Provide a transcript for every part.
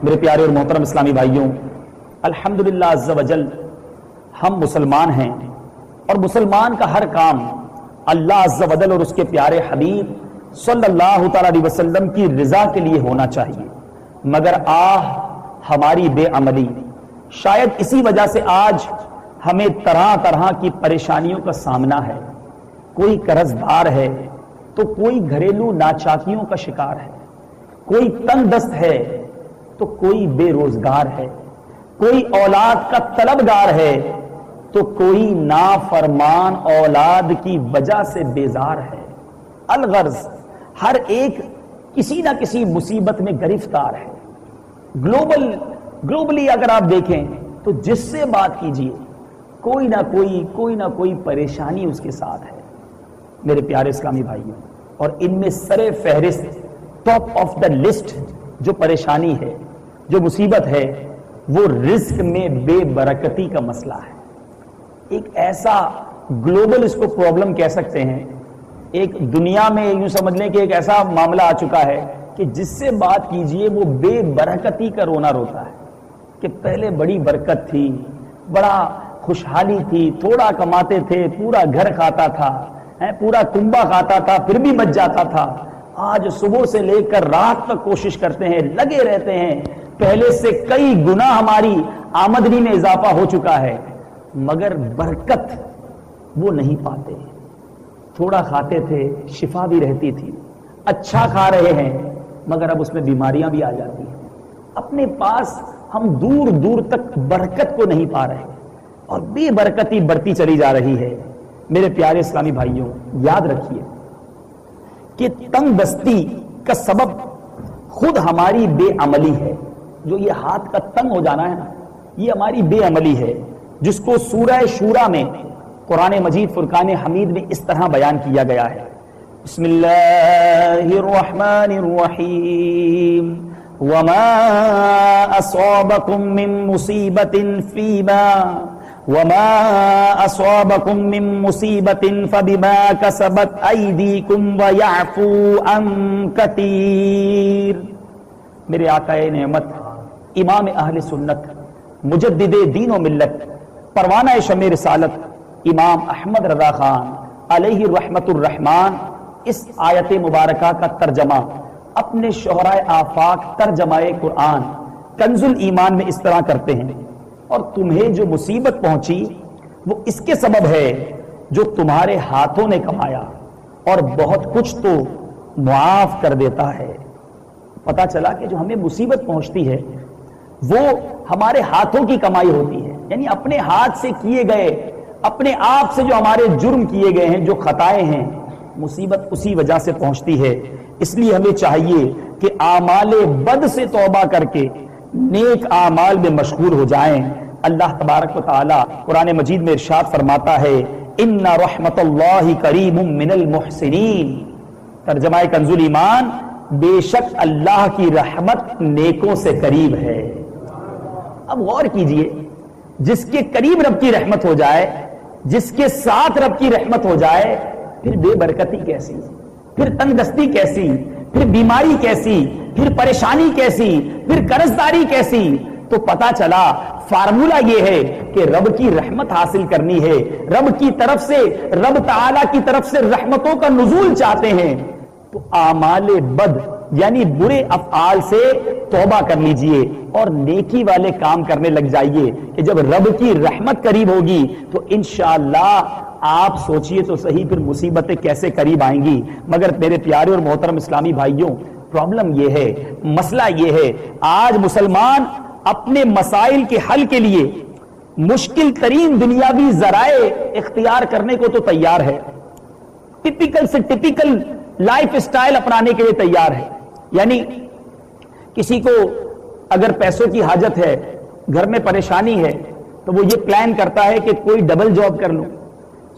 میرے پیارے اور محترم اسلامی بھائیوں، الحمدللہ عز و جل ہم مسلمان ہیں، اور مسلمان کا ہر کام اللہ عز و جل اور اس کے پیارے حبیب صلی اللہ تعالی علیہ وسلم کی رضا کے لیے ہونا چاہیے، مگر ہماری بے عملی، شاید اسی وجہ سے آج ہمیں طرح طرح کی پریشانیوں کا سامنا ہے۔ کوئی قرض دار ہے تو کوئی گھریلو ناچاکیوں کا شکار ہے، کوئی تنگ دست ہے تو کوئی بے روزگار ہے، کوئی اولاد کا طلبگار ہے تو کوئی نافرمان اولاد کی وجہ سے بیزار ہے۔ الغرض ہر ایک کسی نہ کسی مصیبت میں گرفتار ہے۔ گلوبلی اگر آپ دیکھیں تو جس سے بات کیجئے کوئی نہ کوئی پریشانی اس کے ساتھ ہے میرے پیارے اسلامی بھائیوں، اور ان میں سر فہرست ٹاپ آف دا لسٹ جو پریشانی ہے، جو مصیبت ہے، وہ رزق میں بے برکتی کا مسئلہ ہے۔ ایک ایسا گلوبل اس کو پرابلم کہہ سکتے ہیں، ایک دنیا میں یوں سمجھ لیں کہ ایک ایسا معاملہ آ چکا ہے کہ جس سے بات کیجئے وہ بے برکتی کا رونا روتا ہے کہ پہلے بڑی برکت تھی، بڑا خوشحالی تھی، تھوڑا کماتے تھے، پورا گھر کھاتا تھا، پورا کنبا کھاتا تھا، پھر بھی بچ جاتا تھا۔ آج صبح سے لے کر رات تک کوشش کرتے ہیں، لگے رہتے ہیں، پہلے سے کئی گنا ہماری آمدنی میں اضافہ ہو چکا ہے، مگر برکت وہ نہیں پاتے۔ تھوڑا کھاتے تھے، شفا بھی رہتی تھی، اچھا کھا رہے ہیں، مگر اب اس میں بیماریاں بھی آ جاتی ہیں۔ اپنے پاس ہم دور دور تک برکت کو نہیں پا رہے، اور بے برکتی بڑھتی چلی جا رہی ہے۔ میرے پیارے اسلامی بھائیوں، یاد رکھیے کہ تنگ دستی کا سبب خود ہماری بے عملی ہے۔ جو یہ ہاتھ کا تنگ ہو جانا ہے نا، یہ ہماری بے عملی ہے، جس کو سورہ شورى میں قرآن مجید فرقان حمید میں اس طرح بیان کیا گیا ہے۔ بسم اللہ الرحمن الرحیم وما اصابکم من مصیبت فبما کسبت ایدیکم ویعفو عن کثیر۔ میرے آقا نعمت، امام اہل سنت، مجدد دین و ملت، پروانہ شمع رسالت، امام احمد رضا خان علیہ رحمت الرحمن، اس آیت مبارکہ کا ترجمہ اپنے شہرائے آفاق ترجمہ قرآن کنز الایمان میں اس طرح کرتے ہیں، اور تمہیں جو مصیبت پہنچی وہ اس کے سبب ہے جو تمہارے ہاتھوں نے کمایا، اور بہت کچھ تو معاف کر دیتا ہے۔ پتا چلا کہ جو ہمیں مصیبت پہنچتی ہے وہ ہمارے ہاتھوں کی کمائی ہوتی ہے، یعنی اپنے ہاتھ سے کیے گئے، اپنے آپ سے جو ہمارے جرم کیے گئے ہیں، جو خطائیں ہیں، مصیبت اسی وجہ سے پہنچتی ہے۔ اس لیے ہمیں چاہیے کہ اعمال بد سے توبہ کر کے نیک اعمال میں مشغول ہو جائیں۔ اللہ تبارک و تعالی قرآن مجید میں ارشاد فرماتا ہے، ان رحمت اللہ قریب من المحسنین۔ ترجمہ کنز الایمان، بے شک اللہ کی رحمت نیکوں سے قریب ہے۔ اب غور کیجئے، جس کے قریب رب کی رحمت ہو جائے، جس کے ساتھ رب کی رحمت ہو جائے، پھر بے برکتی کیسی، پھر تنگ دستی کیسی، پھر بیماری کیسی، پھر پریشانی کیسی، پھر قرضداری کیسی؟ تو پتا چلا فارمولا یہ ہے کہ رب کی رحمت حاصل کرنی ہے، رب کی طرف سے، رب تعالی کی طرف سے رحمتوں کا نزول چاہتے ہیں، تو اعمال بد یعنی برے افعال سے توبہ کر لیجئے اور نیکی والے کام کرنے لگ جائیے، کہ جب رب کی رحمت قریب ہوگی تو انشاءاللہ آپ سوچئے تو صحیح پھر مصیبتیں کیسے قریب آئیں گی۔ مگر میرے پیارے اور محترم اسلامی بھائیوں، پرابلم یہ ہے، مسئلہ یہ ہے، آج مسلمان اپنے مسائل کے حل کے لیے مشکل ترین دنیاوی ذرائع اختیار کرنے کو تو تیار ہے، ٹپیکل سے ٹپیکل لائف اسٹائل اپنانے کے لیے تیار ہے۔ یعنی کسی کو اگر پیسوں کی حاجت ہے، گھر میں پریشانی ہے، تو وہ یہ پلان کرتا ہے کہ کوئی ڈبل جاب کر لوں،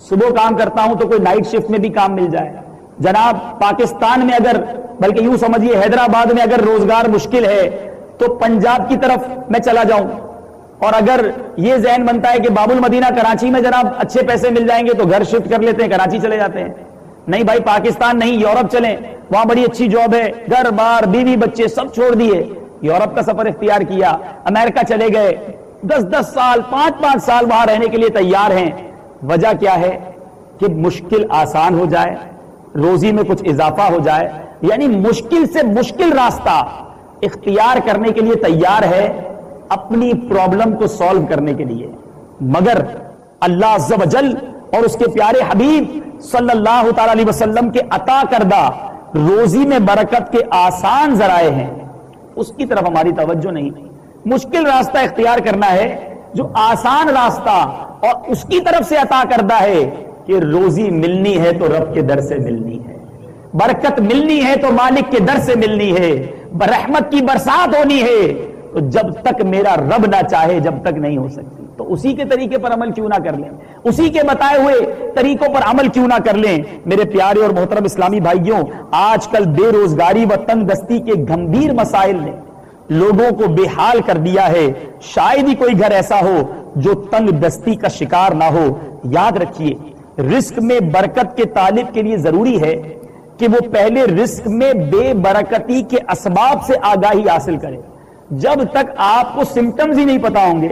صبح کام کرتا ہوں تو کوئی نائٹ شفٹ میں بھی کام مل جائے۔ جناب پاکستان میں اگر، بلکہ یوں سمجھیے حیدرآباد میں اگر روزگار مشکل ہے تو پنجاب کی طرف میں چلا جاؤں، اور اگر یہ ذہن بنتا ہے کہ باب المدینہ کراچی میں جناب اچھے پیسے مل جائیں گے تو گھر شفٹ کر لیتے ہیں، کراچی چلے جاتے ہیں۔ نہیں بھائی، پاکستان نہیں، یورپ چلیں، وہاں بڑی اچھی جاب ہے، گھر بار بیوی بچے سب چھوڑ دیے، یورپ کا سفر اختیار کیا, امریکہ چلے گئے, 10 سال 5 سال وہاں رہنے کے لیے تیار ہیں. وجہ کیا ہے؟ کہ مشکل آسان ہو جائے, روزی میں کچھ اضافہ ہو جائے, یعنی مشکل سے مشکل راستہ اختیار کرنے کے لیے تیار ہے اپنی پرابلم کو سالو کرنے کے لیے. مگر اللہ عز و جل اور اس کے پیارے حبیب صلی اللہ تعالی علیہ وسلم کے عطا کردہ روزی میں برکت کے آسان ذرائع ہیں, اس کی طرف ہماری توجہ نہیں. مشکل راستہ اختیار کرنا ہے, جو آسان راستہ اور اس کی طرف سے عطا کردہ ہے کہ روزی ملنی ہے تو رب کے در سے ملنی ہے, برکت ملنی ہے تو مالک کے در سے ملنی ہے, رحمت کی برسات ہونی ہے. تو جب تک میرا رب نہ چاہے جب تک نہیں ہو سکتی. تو اسی کے طریقے پر عمل کیوں نہ کر لیں, اسی کے بتائے ہوئے طریقوں پر عمل کیوں نہ کر لیں. میرے پیارے اور محترم اسلامی بھائیوں, آج کل بے روزگاری و تنگ دستی کے گمبھیر مسائل نے لوگوں کو بے حال کر دیا ہے. شاید ہی کوئی گھر ایسا ہو جو تنگ دستی کا شکار نہ ہو. یاد رکھیے, رزق میں برکت کے طالب کے لیے ضروری ہے کہ وہ پہلے رزق میں بے برکتی کے اسباب سے آگاہی حاصل کرے. جب تک آپ کو سمٹمز ہی نہیں پتا ہوں گے,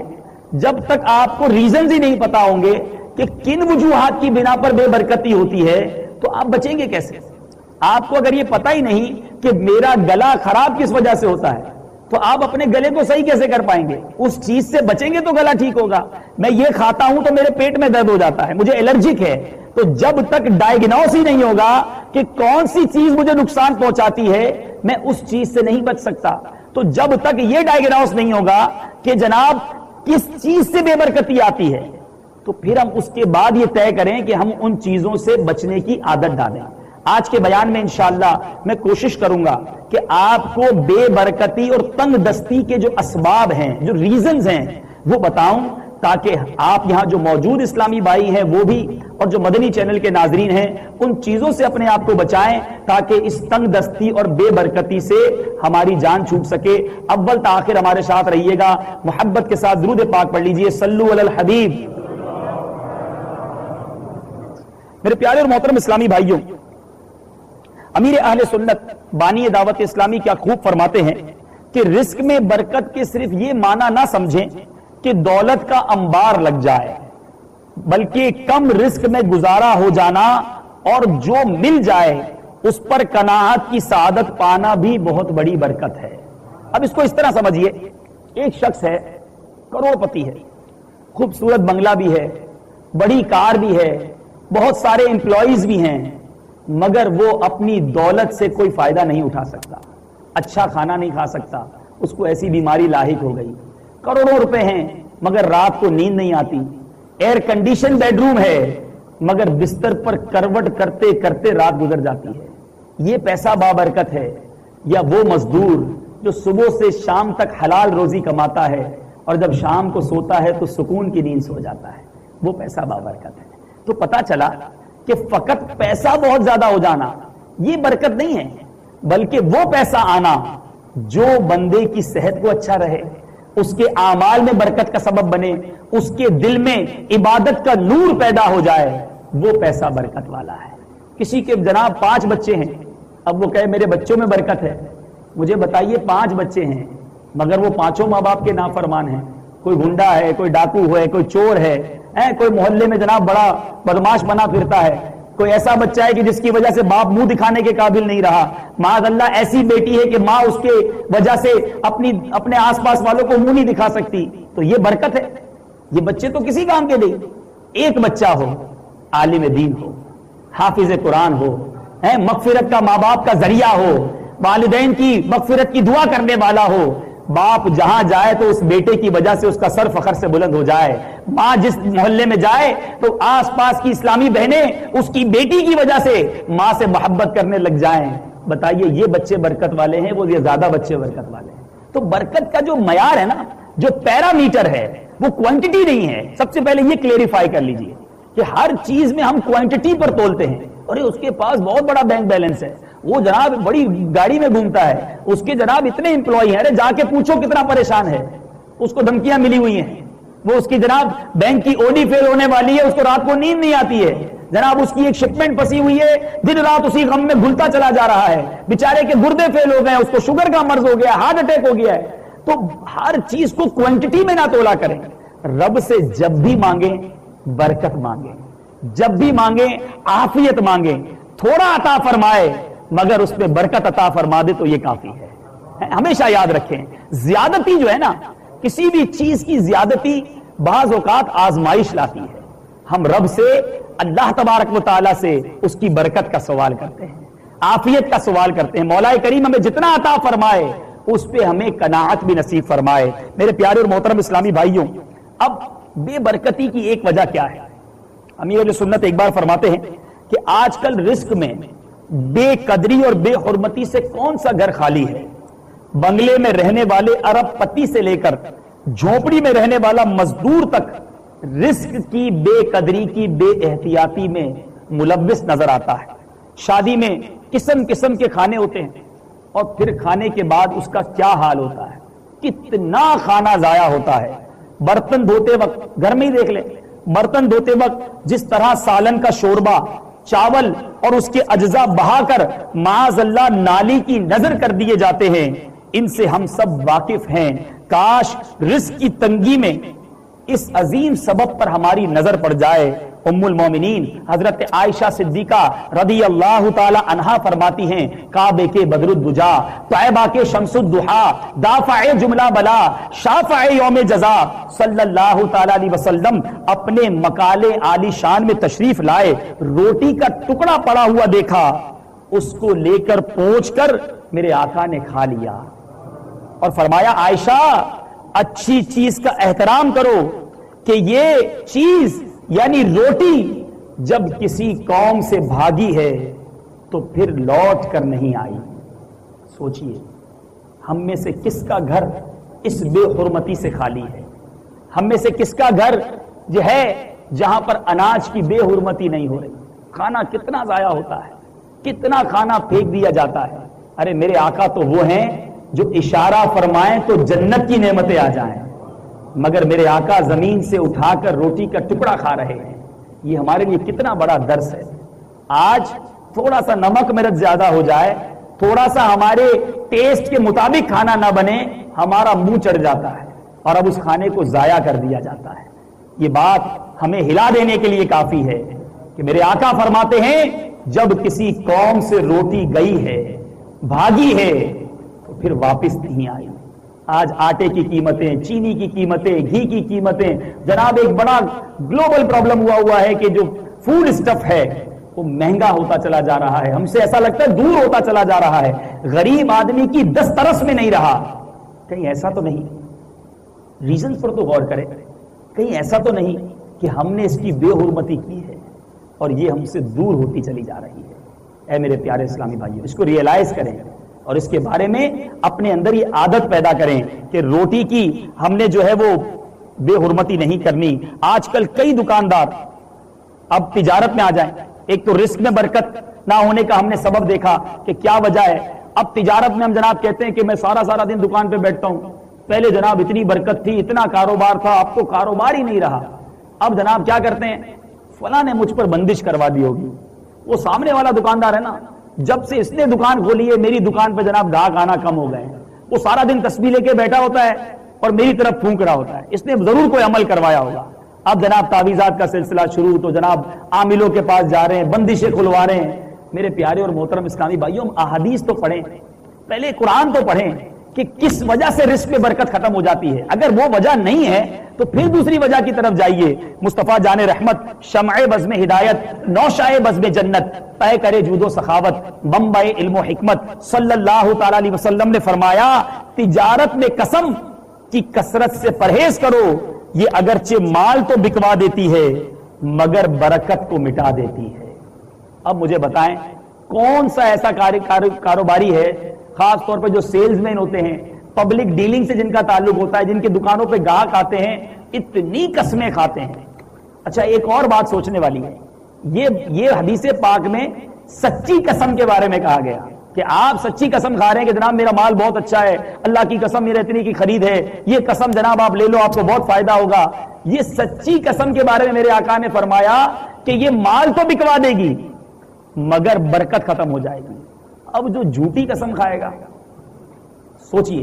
جب تک آپ کو ریزنز ہی نہیں پتا ہوں گے کہ کن وجوہات کی بنا پر بے برکتی ہوتی ہے, تو آپ بچیں گے کیسے؟ آپ کو اگر یہ پتا ہی نہیں کہ میرا گلا خراب کس وجہ سے ہوتا ہے, تو آپ اپنے گلے کو صحیح کیسے کر پائیں گے؟ اس چیز سے بچیں گے تو گلا ٹھیک ہوگا. میں یہ کھاتا ہوں تو میرے پیٹ میں درد ہو جاتا ہے, مجھے الرجک ہے. تو جب تک ڈائگنوس ہی نہیں ہوگا کہ کون سی چیز مجھے نقصان پہنچاتی ہے, میں اس چیز سے نہیں بچ سکتا. تو جب تک یہ ڈائگنوس نہیں ہوگا کہ جناب کس چیز سے بے برکتی آتی ہے, تو پھر ہم اس کے بعد یہ طے کریں کہ ہم ان چیزوں سے بچنے کی عادت ڈالیں. آج کے بیان میں انشاءاللہ میں کوشش کروں گا کہ آپ کو بے برکتی اور تنگ دستی کے جو اسباب ہیں, جو ریزنز ہیں, وہ بتاؤں, تاکہ آپ یہاں جو موجود اسلامی بھائی ہیں وہ بھی, اور جو مدنی چینل کے ناظرین ہیں, ان چیزوں سے اپنے آپ کو بچائیں تاکہ اس تنگ دستی اور بے برکتی سے ہماری جان چھوٹ سکے. اول تاخیر ہمارے ساتھ رہیے گا, محبت کے ساتھ درود پاک پڑھ لیجئے, صلو علی الحبیب. میرے پیارے اور محترم اسلامی بھائیوں, امیر اہل سنت بانی دعوت اسلامی کیا خوب فرماتے ہیں کہ رزق میں برکت کے صرف یہ معنی نہ سمجھیں کہ دولت کا انبار لگ جائے, بلکہ کم رزق میں گزارا ہو جانا اور جو مل جائے اس پر قناعت کی سعادت پانا بھی بہت بڑی برکت ہے. اب اس کو اس طرح سمجھیے, ایک شخص ہے, کروڑ پتی ہے, خوبصورت بنگلہ بھی ہے, بڑی کار بھی ہے, بہت سارے امپلائیز بھی ہیں, مگر وہ اپنی دولت سے کوئی فائدہ نہیں اٹھا سکتا, اچھا کھانا نہیں کھا سکتا, اس کو ایسی بیماری لاحق ہو گئی. کروڑوں روپے ہیں مگر رات کو نیند نہیں آتی, ایئر کنڈیشن بیڈ روم ہے مگر بستر پر کروٹ کرتے کرتے رات گزر جاتی ہے. یہ پیسہ بابرکت ہے یا وہ مزدور جو صبح سے شام تک حلال روزی کماتا ہے اور جب شام کو سوتا ہے تو سکون کی نیند سو جاتا ہے, وہ پیسہ بابرکت ہے. تو پتا چلا کہ فقط پیسہ بہت زیادہ ہو جانا یہ برکت نہیں ہے, بلکہ وہ پیسہ آنا جو بندے کی صحت کو اچھا رہے, اس کے اعمال میں برکت کا سبب بنے, اس کے دل میں عبادت کا نور پیدا ہو جائے, وہ پیسہ برکت والا ہے. کسی کے جناب 5 بچے ہیں, اب وہ کہے میرے بچوں میں برکت ہے. مجھے بتائیے 5 بچے ہیں مگر وہ 5 ماں باپ کے نافرمان ہیں, کوئی گنڈا ہے, کوئی ڈاکو ہے, کوئی چور ہے, کوئی محلے میں جناب بڑا بدماش بنا پھرتا ہے, کوئی ایسا بچہ ہے کہ جس کی وجہ سے باپ منہ دکھانے کے قابل نہیں رہا, معاذ اللہ ایسی بیٹی ہے کہ ماں اس کے وجہ سے اپنے آس پاس والوں کو منہ نہیں دکھا سکتی. تو یہ برکت ہے؟ یہ بچے تو کسی کام کے نہیں. ایک بچہ ہو, عالم دین ہو, حافظ قرآن ہو, مغفرت کا ماں باپ کا ذریعہ ہو, والدین کی مغفرت کی دعا کرنے والا ہو, باپ جہاں جائے تو اس بیٹے کی وجہ سے اس کا سر فخر سے بلند ہو جائے. ماں جس محلے میں جائے تو آس پاس کی اسلامی بہنیں اس کی بیٹی کی وجہ سے ماں سے محبت کرنے لگ جائیں. بتائیے یہ بچے برکت والے ہیں, وہ یہ زیادہ بچے برکت والے ہیں. تو برکت کا جو معیار ہے نا, جو پیرامیٹر ہے, وہ کوانٹٹی نہیں ہے. سب سے پہلے یہ کلیریفائی کر لیجئے کہ ہر چیز میں ہم کوانٹٹی پر تولتے ہیں. اور اس کے پاس بہت بڑا بینک بیلنس ہے, وہ جناب بڑی گاڑی میں گھومتا ہے, اس کے جناب اتنے امپلائی ہیں, ارے جا کے پوچھو کتنا پریشان ہے, اس کو دھمکیاں ملی ہوئی ہیں, وہ اس کی جناب بینک کی اوڈی فیل ہونے والی ہے, اس کو رات کو نیند نہیں آتی ہے, جناب اس کی ایک شپمنٹ پھنسی ہوئی ہے، دن رات اسی غم میں گھلتا چلا جا رہا ہے، بیچارے کے گردے فیل ہو گئے، اس کو شوگر کا مرض ہو گیا، ہارٹ اٹیک ہو گیا ہے. تو ہر چیز کو کوانٹٹی میں نہ تولا کریں. رب سے جب بھی مانگیں برکت مانگیں، جب بھی مانگیں عافیت مانگیں، تھوڑا عطا فرمائے مگر اس پہ برکت عطا فرما دے تو یہ کافی ہے. ہمیشہ یاد رکھیں زیادتی جو ہے نا، کسی بھی چیز کی زیادتی بعض اوقات آزمائش لاتی ہے. ہم رب سے اللہ تبارک و تعالیٰ سے اس کی برکت کا سوال کرتے ہیں، عافیت کا سوال کرتے ہیں. مولا کریم ہمیں جتنا عطا فرمائے اس پہ ہمیں قناعت بھی نصیب فرمائے. میرے پیارے اور محترم اسلامی بھائیوں، اب بے برکتی کی ایک وجہ کیا ہے؟ امیر اہل سنت ایک بار فرماتے ہیں کہ آج کل رزق میں بے قدری اور بے حرمتی سے کون سا گھر خالی ہے؟ بنگلے میں رہنے والے ارب پتی سے لے کر جھونپڑی میں رہنے والا مزدور تک رزق کی بے قدری کی بے احتیاطی میں ملوث نظر آتا ہے. شادی میں قسم قسم کے کھانے ہوتے ہیں اور پھر کھانے کے بعد اس کا کیا حال ہوتا ہے، کتنا کھانا ضائع ہوتا ہے. برتن دھوتے وقت گھر میں ہی دیکھ لیں، برتن دھوتے وقت جس طرح سالن کا شوربہ، چاول اور اس کے اجزاء بہا کر معاذ اللہ نالی کی نظر کر دیے جاتے ہیں، ان سے ہم سب واقف ہیں. کاش رزق کی تنگی میں اس عظیم سبب پر ہماری نظر پڑ جائے. ام المومنین حضرت عائشہ صدیقہ رضی اللہ تعالی عنہا فرماتی ہیں، کعبے کے بدر الدجا، طیبہ کے شمس الضحا، دافع جملہ بلا، شافع یوم جزا، صلی اللہ تعالی علیہ وسلم اپنے مقالے عالی شان میں تشریف لائے، روٹی کا ٹکڑا پڑا ہوا دیکھا، اس کو لے کر پہنچ کر میرے آقا نے کھا لیا اور فرمایا عائشہ اچھی چیز کا احترام کرو کہ یہ چیز یعنی روٹی جب کسی قوم سے بھاگی ہے تو پھر لوٹ کر نہیں آئی. سوچئے ہم میں سے کس کا گھر اس بے حرمتی سے خالی ہے؟ ہم میں سے کس کا گھر جو ہے جہاں پر اناج کی بے حرمتی نہیں ہو رہی؟ کھانا کتنا ضائع ہوتا ہے، کتنا کھانا پھینک دیا جاتا ہے. ارے میرے آقا تو وہ ہیں جو اشارہ فرمائیں تو جنت کی نعمتیں آ جائیں، مگر میرے آقا زمین سے اٹھا کر روٹی کا ٹکڑا کھا رہے ہیں. یہ ہمارے لیے کتنا بڑا درس ہے. آج تھوڑا سا نمک مرچ زیادہ ہو جائے، تھوڑا سا ہمارے ٹیسٹ کے مطابق کھانا نہ بنے، ہمارا منہ چڑھ جاتا ہے اور اب اس کھانے کو ضائع کر دیا جاتا ہے. یہ بات ہمیں ہلا دینے کے لیے کافی ہے کہ میرے آقا فرماتے ہیں جب کسی قوم سے روٹی گئی ہے، بھاگی ہے، تو پھر واپس نہیں آئی. آج آٹے کی قیمتیں، چینی کی قیمتیں، گھی کی قیمتیں، جناب ایک بڑا گلوبل پرابلم ہوا ہے کہ جو فوڈ اسٹف ہے وہ مہنگا ہوتا چلا جا رہا ہے، ہم سے ایسا لگتا ہے دور ہوتا چلا جا رہا ہے، غریب آدمی کی دسترس میں نہیں رہا. کہیں ایسا تو نہیں، ریزنز پر تو غور کریں، کہیں ایسا تو نہیں کہ ہم نے اس کی بے حرمتی کی ہے اور یہ ہم سے دور ہوتی چلی جا رہی ہے. اے میرے پیارے اسلامی بھائیو، اس کو ریئلائز کریں اور اس کے بارے میں اپنے اندر یہ عادت پیدا کریں کہ روٹی کی ہم نے جو ہے وہ بے حرمتی نہیں کرنی. آج کل کئی دکاندار اب تجارت میں آ جائیں، ایک تو رزق میں برکت نہ ہونے کا ہم نے سبب دیکھا کہ کیا وجہ ہے. اب تجارت میں ہم جناب کہتے ہیں کہ میں سارا دن دکان پہ بیٹھتا ہوں، پہلے جناب اتنی برکت تھی، اتنا کاروبار تھا، اب تو کاروبار ہی نہیں رہا. اب جناب کیا کرتے ہیں، فلاں نے مجھ پر بندش کروا دی ہوگی. وہ سامنے والا دکاندار ہے نا، جب سے اس نے دکان کھولی ہے میری دکان پہ جناب گاہک آنا کم ہو گئے ہیں. وہ سارا دن تسبیح لے کے بیٹھا ہوتا ہے اور میری طرف پھونک رہا ہوتا ہے، اس نے ضرور کوئی عمل کروایا ہوگا. اب جناب تعویذات کا سلسلہ شروع، تو جناب عاملوں کے پاس جا رہے ہیں، بندشیں کھلوا رہے ہیں. میرے پیارے اور محترم اسلامی بھائیوں، ہم احادیث تو پڑھیں، پہلے قرآن تو پڑھیں کہ کس وجہ سے رزق میں برکت ختم ہو جاتی ہے. اگر وہ وجہ نہیں ہے تو پھر دوسری وجہ کی طرف جائیے. مصطفیٰ جان رحمت، شمع بزم ہدایت، نوشائے بزم جنت، پے کرے جود و سخاوت، منبع علم و حکمت، صلی اللہ تعالی علیہ وسلم نے فرمایا تجارت میں قسم کی کثرت سے پرہیز کرو، یہ اگرچہ مال تو بکوا دیتی ہے مگر برکت کو مٹا دیتی ہے. اب مجھے بتائیں کون سا ایسا کاروباری ہے، خاص طور پہ جو سیلز مین ہوتے ہیں، پبلک ڈیلنگ سے جن کا تعلق ہوتا ہے، جن کے دکانوں پہ گاہک آتے ہیں، اتنی قسمیں کھاتے ہیں. اچھا ایک اور بات سوچنے والی ہے، یہ حدیث پاک میں سچی قسم کے بارے میں کہا گیا کہ آپ سچی قسم کھا رہے ہیں کہ جناب میرا مال بہت اچھا ہے، اللہ کی قسم میرے اتنی کی خرید ہے، یہ قسم جناب آپ لے لو، آپ کو بہت فائدہ ہوگا. یہ سچی قسم کے بارے میں میرے آقا نے فرمایا کہ یہ مال تو بکوا دے گی مگر برکت ختم ہو جائے گی. اب جو جھوٹی قسم کھائے گا سوچئے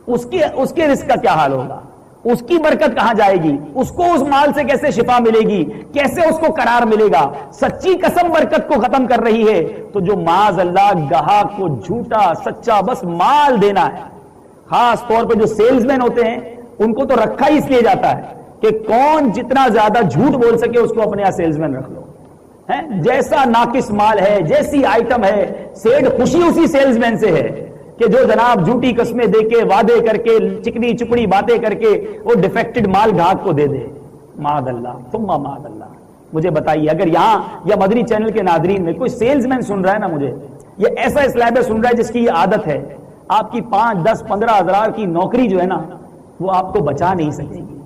اس کے رزق کا کیا حال ہوگا, اس کی برکت کہاں جائے گی, اس کو اس مال سے کیسے شفا ملے گی, کیسے اس کو قرار ملے گا. سچی قسم برکت کو ختم کر رہی ہے. تو جو معاذ اللہ گاہک کو جھوٹا سچا بس مال دینا ہے, خاص طور پہ جو سیلز مین ہوتے ہیں ان کو تو رکھا ہی اس لیے جاتا ہے کہ کون جتنا زیادہ جھوٹ بول سکے اس کو اپنے یہاں سیلز مین رکھ لو. جیسا ناقص مال ہے, جیسی آئٹم ہے, سیٹ خوشی اسی سیلز مین سے ہے کہ جو جناب جھوٹی قسمیں دے کے وعدے کر کے چکنی چپڑی باتیں کر کے وہ ڈیفیکٹڈ مال گاہک کو دے دے. معاذ اللہ ثم معاذ اللہ. مجھے بتائیے اگر یہاں یا مدنی چینل کے ناظرین میں کوئی سیلز مین سن رہا ہے نا, مجھے یہ ایسا اسلام سن رہا ہے جس کی یہ عادت ہے, آپ کی 5, 10, 15 ہزار کی نوکری جو ہے نا وہ آپ کو بچا نہیں سکے گی.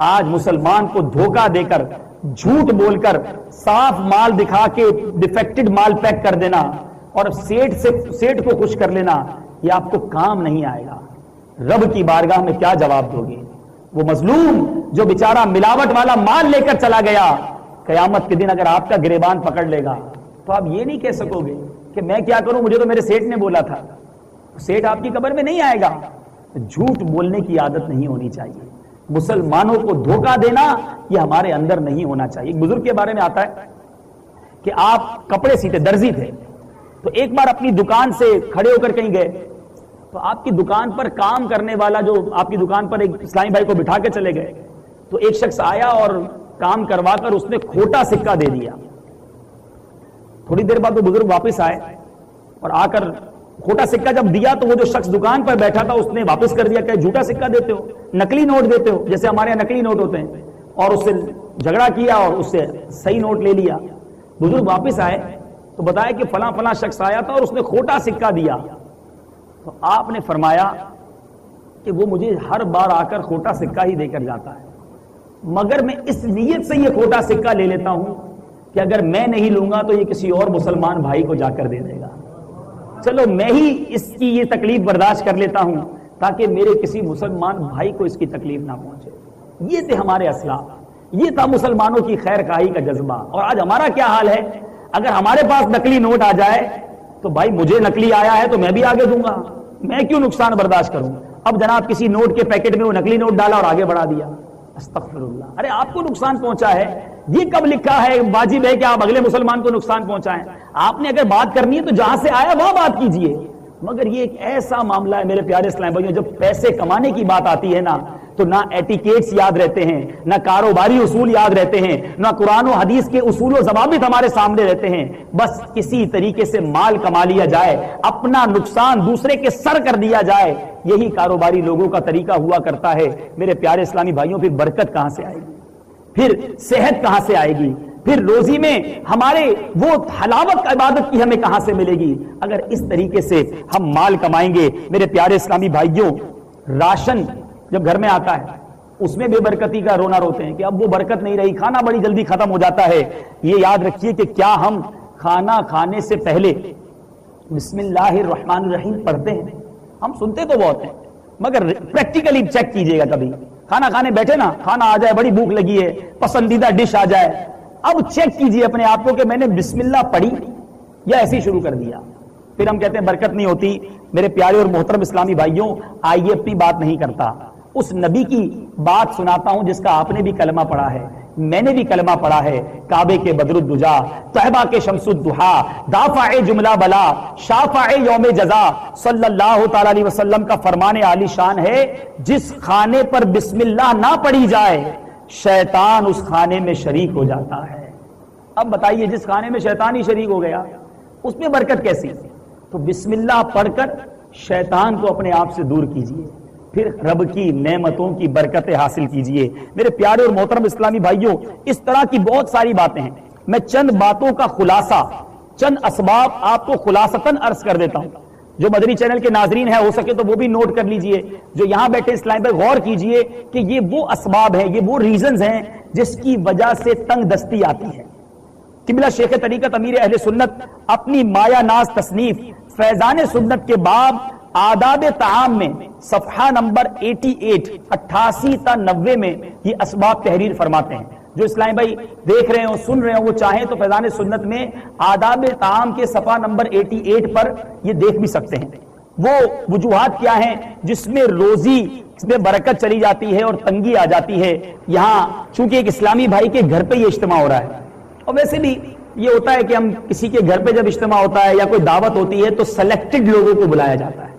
آج مسلمان کو دھوکہ دے کر جھوٹ بول کر صاف مال دکھا کے ڈیفیکٹڈ مال پیک کر دینا اور سیٹ کو خوش کر لینا, یہ آپ کو کام نہیں آئے گا. رب کی بارگاہ میں کیا جواب دو گے؟ وہ مظلوم جو بیچارہ ملاوٹ والا مال لے کر چلا گیا, قیامت کے دن اگر آپ کا گریبان پکڑ لے گا تو آپ یہ نہیں کہہ سکو گے کہ میں کیا کروں, مجھے تو میرے سیٹ نے بولا تھا. سیٹ آپ کی قبر میں نہیں آئے گا. جھوٹ بولنے کی عادت نہیں ہونی چاہیے. مسلمانوں کو دھوکہ دینا یہ ہمارے اندر نہیں ہونا چاہیے. ایک بزرگ کے بارے میں آتا ہے کہ آپ کپڑے سیتے, درزی تھے, تو ایک بار اپنی دکان سے کھڑے ہو کر کہیں گئے تو آپ کی دکان پر کام کرنے والا جو آپ کی دکان پر ایک اسلامی بھائی کو بٹھا کے چلے گئے, تو ایک شخص آیا اور کام کروا کر اس نے کھوٹا سکہ دے دیا. تھوڑی دیر بعد وہ بزرگ واپس آئے اور آ کر کھوٹا سکہ جب دیا تو وہ جو شخص دکان پر بیٹھا تھا اس نے واپس کر دیا کہ جھوٹا سکہ دیتے ہو, نقلی نوٹ دیتے ہو, جیسے ہمارے یہاں نقلی نوٹ ہوتے ہیں, اور اس سے جھگڑا کیا اور اس سے صحیح نوٹ لے لیا. بزرگ واپس آئے تو بتایا کہ فلاں فلاں شخص آیا تھا اور اس نے کھوٹا سکہ دیا. تو آپ نے فرمایا کہ وہ مجھے ہر بار آ کر کھوٹا سکہ ہی دے کر جاتا ہے, مگر میں اس نیت سے یہ کھوٹا سکہ لے لیتا ہوں کہ اگر میں نہیں لوں گا تو یہ کسی اور مسلمان بھائی کو جا کر دے دے گا. چلو میں ہی اس کی یہ تکلیف برداشت کر لیتا ہوں تاکہ میرے کسی مسلمان بھائی کو اس کی تکلیف نہ پہنچے. یہ تھے ہمارے اسلاف, یہ تھا مسلمانوں کی خیر خواہی کا جذبہ. اور آج ہمارا کیا حال ہے, اگر ہمارے پاس نقلی نوٹ آ جائے تو بھائی مجھے نقلی آیا ہے تو میں بھی آگے دوں گا, میں کیوں نقصان برداشت کروں. اب جناب کسی نوٹ کے پیکٹ میں وہ نقلی نوٹ ڈالا اور آگے بڑھا دیا. استغفر اللہ. ارے آپ کو نقصان پہنچا ہے, یہ کب لکھا ہے واجب ہے کہ آپ اگلے مسلمان کو نقصان پہنچائیں؟ آپ نے اگر بات کرنی ہے تو جہاں سے آیا وہاں بات کیجئے. مگر یہ ایک ایسا معاملہ ہے میرے پیارے اسلام بھائیوں, جب پیسے کمانے کی بات آتی ہے نا تو نہ ایٹیکیٹس یاد رہتے ہیں, نہ کاروباری اصول یاد رہتے ہیں, نہ قرآن و حدیث کے اصول و ضوابط ہمارے سامنے رہتے ہیں. بس کسی طریقے سے مال کما لیا جائے, اپنا نقصان دوسرے کے سر کر دیا جائے, یہی کاروباری لوگوں کا طریقہ ہوا کرتا ہے. میرے پیارے اسلامی بھائیوں, پھر برکت کہاں سے آئے گی, پھر صحت کہاں سے آئے گی, پھر روزی میں ہمارے وہ حلاوت عبادت کی ہمیں کہاں سے ملے گی اگر اس طریقے سے ہم مال کمائیں گے. میرے پیارے اسلامی بھائیوں, راشن جب گھر میں آتا ہے اس میں بے برکتی کا رونا روتے ہیں کہ اب وہ برکت نہیں رہی, کھانا بڑی جلدی ختم ہو جاتا ہے. یہ یاد رکھیے کہ کیا ہم کھانا کھانے سے پہلے بسم اللہ الرحمن الرحیم پڑھتے ہیں؟ ہم سنتے تو بہت ہیں مگر پریکٹیکلی چیک کیجئے گا. کبھی کھانا کھانے بیٹھے نا, کھانا آ جائے, بڑی بھوک لگی ہے, پسندیدہ ڈش آ جائے, اب چیک کیجئے اپنے آپ کو کہ میں نے بسم اللہ پڑھی یا ایسے ہی شروع کر دیا. پھر ہم کہتے ہیں برکت نہیں ہوتی. میرے پیارے اور محترم اسلامی بھائیوں, آئی ایف پی بات نہیں کرتا, اس نبی کی بات سناتا ہوں جس کا آپ نے بھی کلمہ پڑھا ہے, میں نے بھی کلمہ پڑھا ہے. کعبے کے بدر الدجا, طیبہ کے شمس الضحا, دافع جملہ بلا, شافع یوم جزا, صلی اللہ تعالی علیہ وسلم کا فرمان عالی شان ہے, جس کھانے پر بسم اللہ نہ پڑھی جائے شیطان اس کھانے میں شریک ہو جاتا ہے. اب بتائیے, جس کھانے میں شیطان ہی شریک ہو گیا اس میں برکت کیسی؟ تو بسم اللہ پڑھ کر شیطان کو اپنے آپ سے دور کیجئے, پھر رب کی نعمتوں کی برکتیں حاصل کیجئے. میرے پیارے اور محترم اسلامی بھائیوں, اس طرح کی بہت ساری باتیں ہیں. میں چند باتوں کا خلاصہ, چند اسباب آپ کو خلاصتاً عرض کر دیتا ہوں. جو مدنی چینل کے ناظرین ہیں ہو سکے تو وہ بھی نوٹ کر لیجئے, جو یہاں بیٹھے اسلام پر غور کیجئے کہ یہ وہ اسباب ہیں, یہ وہ ریزنز ہیں جس کی وجہ سے تنگ دستی آتی ہے. قبلہ شیخ طریقت امیر اہل سنت اپنی مایا ناز تصنیف فیضان سنت کے باب آداب طعام میں صفحہ نمبر 88 88 تا 90 میں یہ اسباب تحریر فرماتے ہیں. جو اسلام بھائی دیکھ رہے ہوں سن رہے ہوں وہ چاہیں تو فیضان سنت میں آداب طعام کے صفحہ نمبر 88 پر یہ دیکھ بھی سکتے ہیں وہ وجوہات کیا ہیں جس میں روزی اس میں برکت چلی جاتی ہے اور تنگی آ جاتی ہے. یہاں چونکہ ایک اسلامی بھائی کے گھر پہ یہ اجتماع ہو رہا ہے اور ویسے بھی یہ ہوتا ہے کہ ہم کسی کے گھر پہ جب اجتماع ہوتا ہے یا کوئی دعوت ہوتی ہے تو سلیکٹڈ لوگوں کو بلایا جاتا ہے,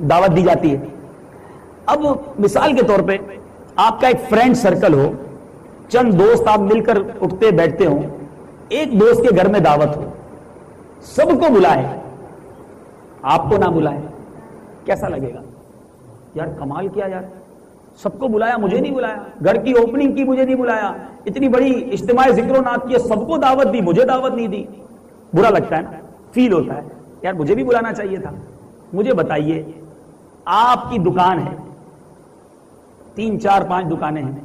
دعوت دی جاتی ہے. اب مثال کے طور پہ آپ کا ایک فرینڈ سرکل ہو, چند دوست آپ مل کر اٹھتے بیٹھتے ہوں, ایک دوست کے گھر میں دعوت ہو, سب کو بلائے آپ کو نہ بلائے, کیسا لگے گا؟ یار کمال کیا یار, سب کو بلایا مجھے نہیں بلایا, گھر کی اوپننگ کی مجھے نہیں بلایا, اتنی بڑی اجتماع ذکر و نات کی سب کو دعوت دی مجھے دعوت نہیں دی. برا لگتا ہے نا, فیل ہوتا ہے یار مجھے بھی بلانا چاہیے تھا. مجھے بتائیے آپ کی دکان ہے, 3 4 5 دکانیں ہیں,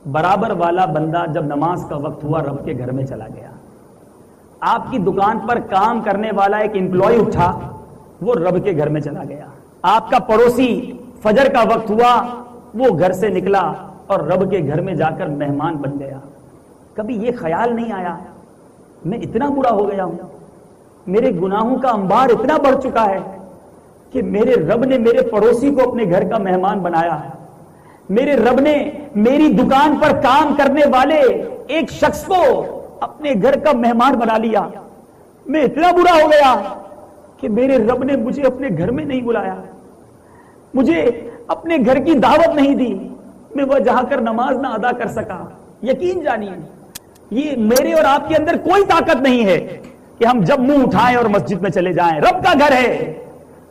برابر والا بندہ جب نماز کا وقت ہوا رب کے گھر میں چلا گیا. آپ کی دکان پر کام کرنے والا ایک امپلائی اٹھا وہ رب کے گھر میں چلا گیا. آپ کا پڑوسی فجر کا وقت ہوا وہ گھر سے نکلا اور رب کے گھر میں جا کر مہمان بن گیا. کبھی یہ خیال نہیں آیا میں اتنا برا ہو گیا ہوں, میرے گناہوں کا انبار اتنا بڑھ چکا ہے کہ میرے رب نے میرے پڑوسی کو اپنے گھر کا مہمان بنایا, میرے رب نے میری دکان پر کام کرنے والے ایک شخص کو اپنے گھر کا مہمان بنا لیا. میں اتنا برا ہو گیا کہ میرے رب نے مجھے اپنے گھر میں نہیں بلایا, مجھے اپنے گھر کی دعوت نہیں دی, میں وہ جہاں کر نماز نہ ادا کر سکا. یقین جانیے یہ میرے اور آپ کے اندر کوئی طاقت نہیں ہے کہ ہم جب منہ اٹھائیں اور مسجد میں چلے جائیں. رب کا گھر ہے,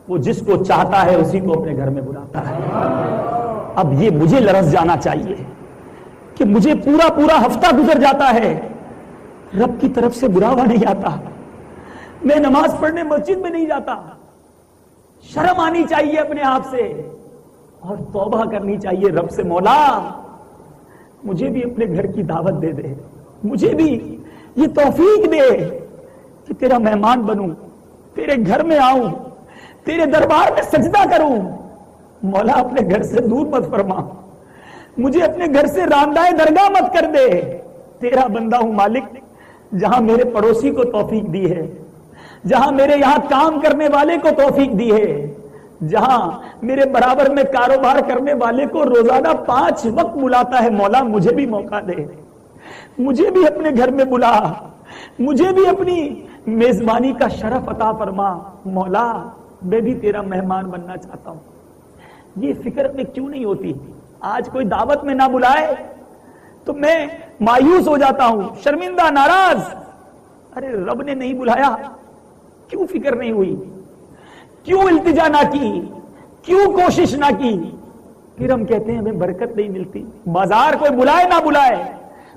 وہ جس کو چاہتا ہے اسی کو اپنے گھر میں بلاتا ہے. اب یہ مجھے لرز جانا چاہیے کہ مجھے پورا ہفتہ گزر جاتا ہے رب کی طرف سے بلاوا نہیں آتا, میں نماز پڑھنے مسجد میں نہیں جاتا. شرم آنی چاہیے اپنے آپ سے اور توبہ کرنی چاہیے رب سے, مولا مجھے بھی اپنے گھر کی دعوت دے دے, مجھے بھی یہ توفیق دے کہ تیرا مہمان بنوں, تیرے گھر میں آؤں, تیرے دربار میں سجدہ کروں. مولا اپنے گھر سے دور مت فرما, مجھے اپنے گھر سے راندائے درگاہ مت کر دے. تیرا بندہ ہوں مالک, جہاں میرے پڑوسی کو توفیق دی ہے, جہاں میرے یہاں کام کرنے والے کو توفیق دی ہے, جہاں میرے برابر میں کاروبار کرنے والے کو روزانہ 5 وقت بلاتا ہے, مولا مجھے بھی موقع دے, مجھے بھی اپنے گھر میں بلا, مجھے بھی اپنی میزبانی کا شرف عطا فرما. مولا میں بھی تیرا مہمان بننا چاہتا ہوں. یہ فکر میں کیوں نہیں ہوتی؟ آج کوئی دعوت میں نہ بلائے تو میں مایوس ہو جاتا ہوں, شرمندہ, ناراض. ارے رب نے نہیں بلایا, کیوں فکر نہیں ہوئی, کیوں التجا نہ کی, کیوں کوشش نہ کی؟ پھر ہم کہتے ہیں ہمیں برکت نہیں ملتی. بازار کوئی بلائے نہ بلائے,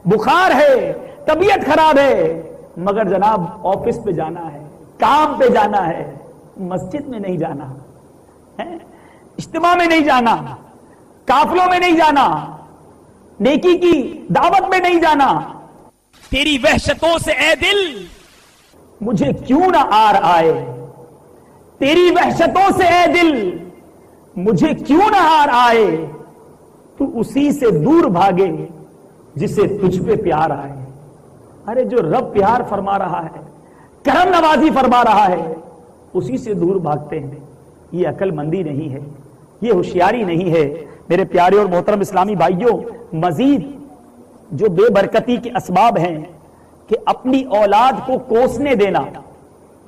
بخار ہے, طبیعت خراب ہے, مگر جناب آفس پہ جانا ہے, کام پہ جانا ہے, مسجد میں نہیں جانا ہے, اجتماع میں نہیں جانا, قافلوں میں نہیں جانا, نیکی کی دعوت میں نہیں جانا. تیری وحشتوں سے اے دل مجھے کیوں نہ آر آئے, تیری وحشتوں سے اے دل مجھے کیوں نہ آر آئے. تو اسی سے دور بھاگے جسے تجھ پہ پیار آئے. ارے جو رب پیار فرما رہا ہے, کرم نوازی فرما رہا ہے, اسی سے دور بھاگتے ہیں. یہ عقل مندی نہیں ہے, یہ ہوشیاری نہیں ہے. میرے پیارے اور محترم اسلامی بھائیوں, مزید جو بے برکتی کے اسباب ہیں کہ اپنی اولاد کو کوسنے دینا.